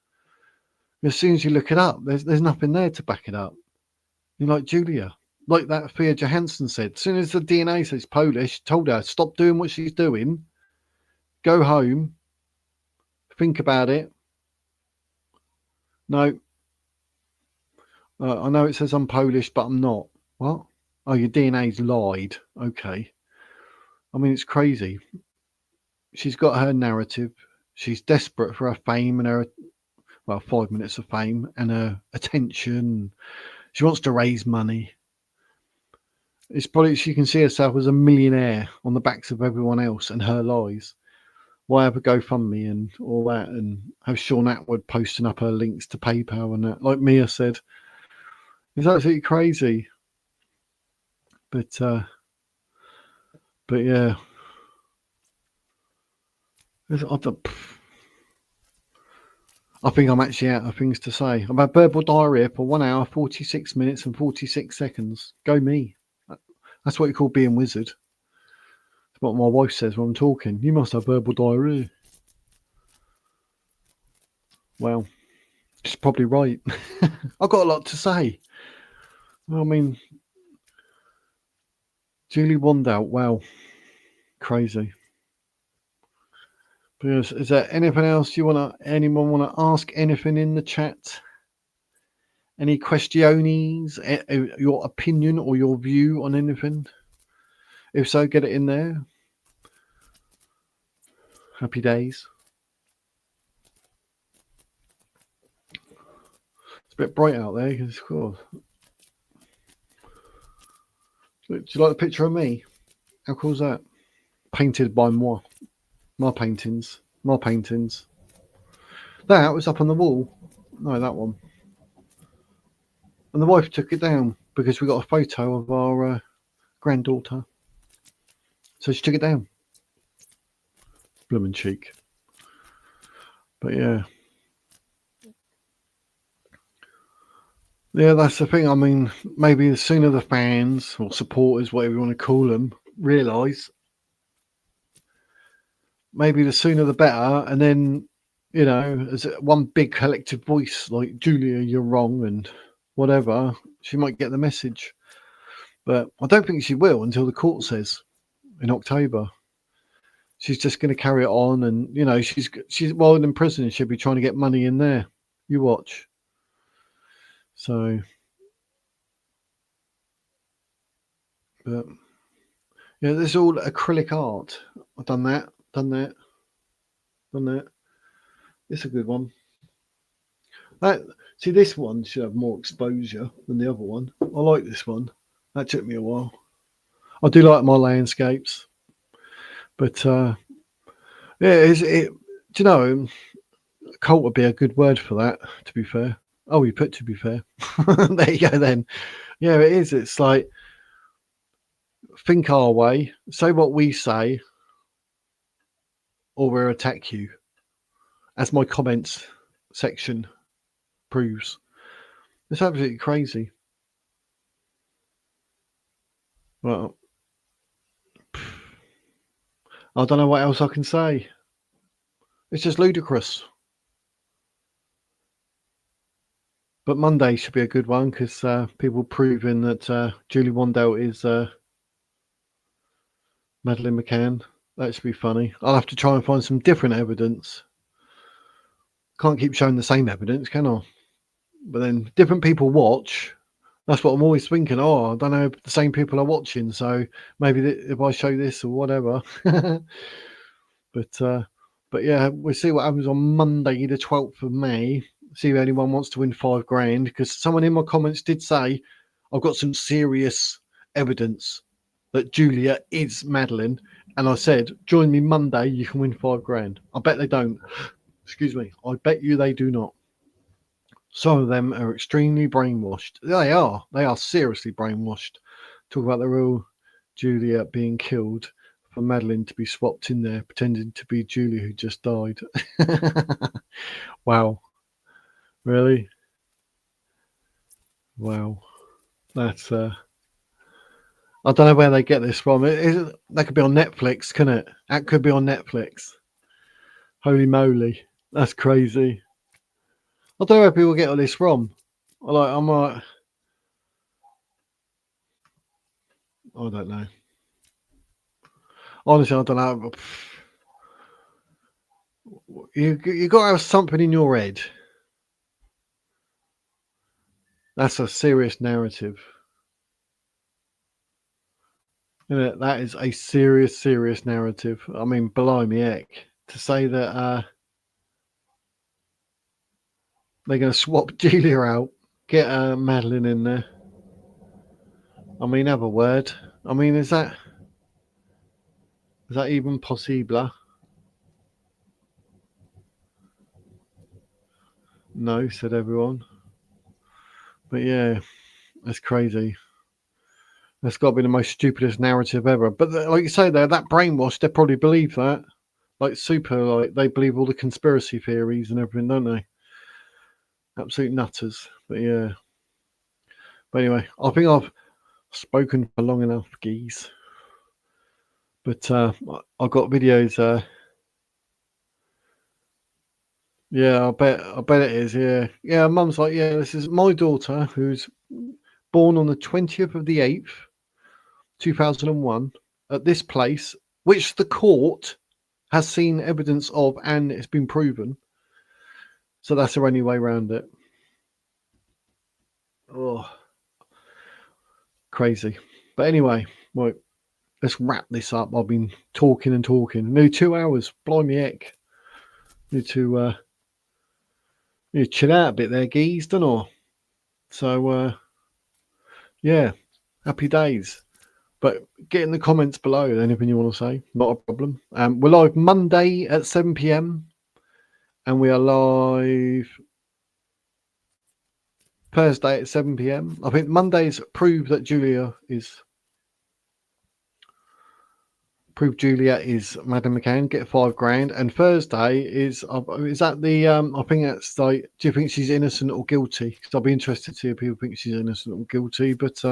As soon as you look it up, there's nothing there to back it up. You're like Julia, like that Thea Johansson said. As soon as the DNA says Polish, told her stop doing what she's doing, go home, think about it. No, I know it says I'm Polish, but I'm not. What? Oh, your DNA's lied. Okay. I mean, it's crazy. She's got her narrative. She's desperate for her fame and her, 5 minutes of fame and her attention. She wants to raise money. It's probably she can see herself as a millionaire on the backs of everyone else and her lies. Why have a GoFundMe and all that, and have Sean Atwood posting up her links to PayPal and that, like Mia said. It's absolutely crazy. But yeah. I think I'm actually out of things to say. I've had verbal diarrhea for 1 hour, 46 minutes and 46 seconds. Go me. That's what you call being wizard. That's what my wife says when I'm talking. You must have verbal diarrhea. Well, she's probably right. I've got a lot to say. I mean, Julia Wandelt, wow. Crazy. But is there anything else anyone want to ask anything in the chat? Any questiones, your opinion or your view on anything? If so, get it in there. Happy days. It's a bit bright out there because, of course. Do you like the picture of me? How cool is that? Painted by moi. My paintings. That was up on the wall. No, that one. And the wife took it down because we got a photo of our granddaughter. So she took it down. Bloomin' cheek. But yeah. Yeah, that's the thing. I mean, maybe the sooner the fans or supporters, whatever you want to call them, realise, maybe the sooner the better. And then, as one big collective voice like, Julia, you're wrong and whatever, she might get the message. But I don't think she will until the court says in October. She's just going to carry it on. And, she's while in prison, she'll be trying to get money in there. You watch. So, but yeah, this is all acrylic art. I've done that. It's a good one. See, this one should have more exposure than the other one. I like this one. That took me a while. I do like my landscapes, but yeah, do you know, cult would be a good word for that. To be fair. Oh, you put to be fair. There you go then. Yeah, it is. It's like think our way, say what we say, or we'll attack you. As my comments section proves. It's absolutely crazy. Well, I don't know what else I can say. It's just ludicrous. But Monday should be a good one because people proving that Julia Wandelt is Madeleine McCann. That should be funny. I'll have to try and find some different evidence. Can't keep showing the same evidence, can I? But then different people watch. That's what I'm always thinking. Oh, I don't know if the same people are watching, so maybe if I show this or whatever. But yeah, we'll see what happens on Monday, the 12th of May. See if anyone wants to win £5,000, because someone in my comments did say I've got some serious evidence that Julia is Madeleine, and I said, join me Monday, you can win £5,000. I bet they don't. Excuse me. I bet you they do not. Some of them are extremely brainwashed. They are. They are seriously brainwashed. Talk about the real Julia being killed for Madeleine to be swapped in there, pretending to be Julia who just died. Wow. Really? Wow. That's I don't know where they get this from. That could be on Netflix, couldn't it? That could be on Netflix. Holy moly. That's crazy. I don't know where people get all this from. I'm like, I don't know. Honestly, I don't know. You got to have something in your head. That's a serious narrative. That is a serious narrative. I mean, below me heck. To say that they're going to swap Julia out, get Madeleine in there. I mean, have a word. I mean, is that even possible? No, said everyone. But yeah, that's crazy. That's got to be the most stupidest narrative ever. But like you say, that brainwash, they probably believe that. Like they believe all the conspiracy theories and everything, don't they? Absolute nutters. But yeah. But anyway, I think I've spoken for long enough, geese. But I've got videos. Yeah, I bet it is. Yeah. Mum's like, yeah, this is my daughter who's born on the 20th of the 8th, 2001, at this place, which the court has seen evidence of, and it's been proven. So that's the only way around it. Oh, crazy. But anyway, right, let's wrap this up. I've been talking and talking. Nearly 2 hours. Blimey heck. Need to chill out a bit there, geese, don't I? So, yeah, happy days. But get in the comments below anything you want to say. Not a problem. We're live Monday at 7 p.m. and we are live Thursday at 7 p.m. I think Monday's prove Julia is Madeleine McCann, get £5,000, and Thursday is that the I think that's like, do you think she's innocent or guilty? Because I'll be interested to see if people think she's innocent or guilty. But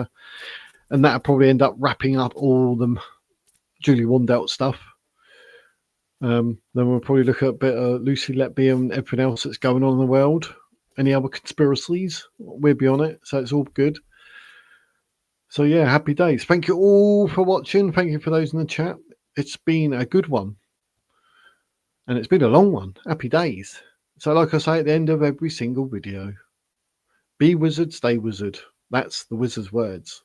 and that'll probably end up wrapping up all the Julia Wandelt stuff. Then we'll probably look at a bit of Lucy Letby and everything else that's going on in the world. Any other conspiracies? We'll be on it, so it's all good. So yeah, happy days. Thank you all for watching. Thank you for those in the chat. It's been a good one. And it's been a long one. Happy days. So like I say at the end of every single video, be wizard, stay wizard. That's the wizard's words.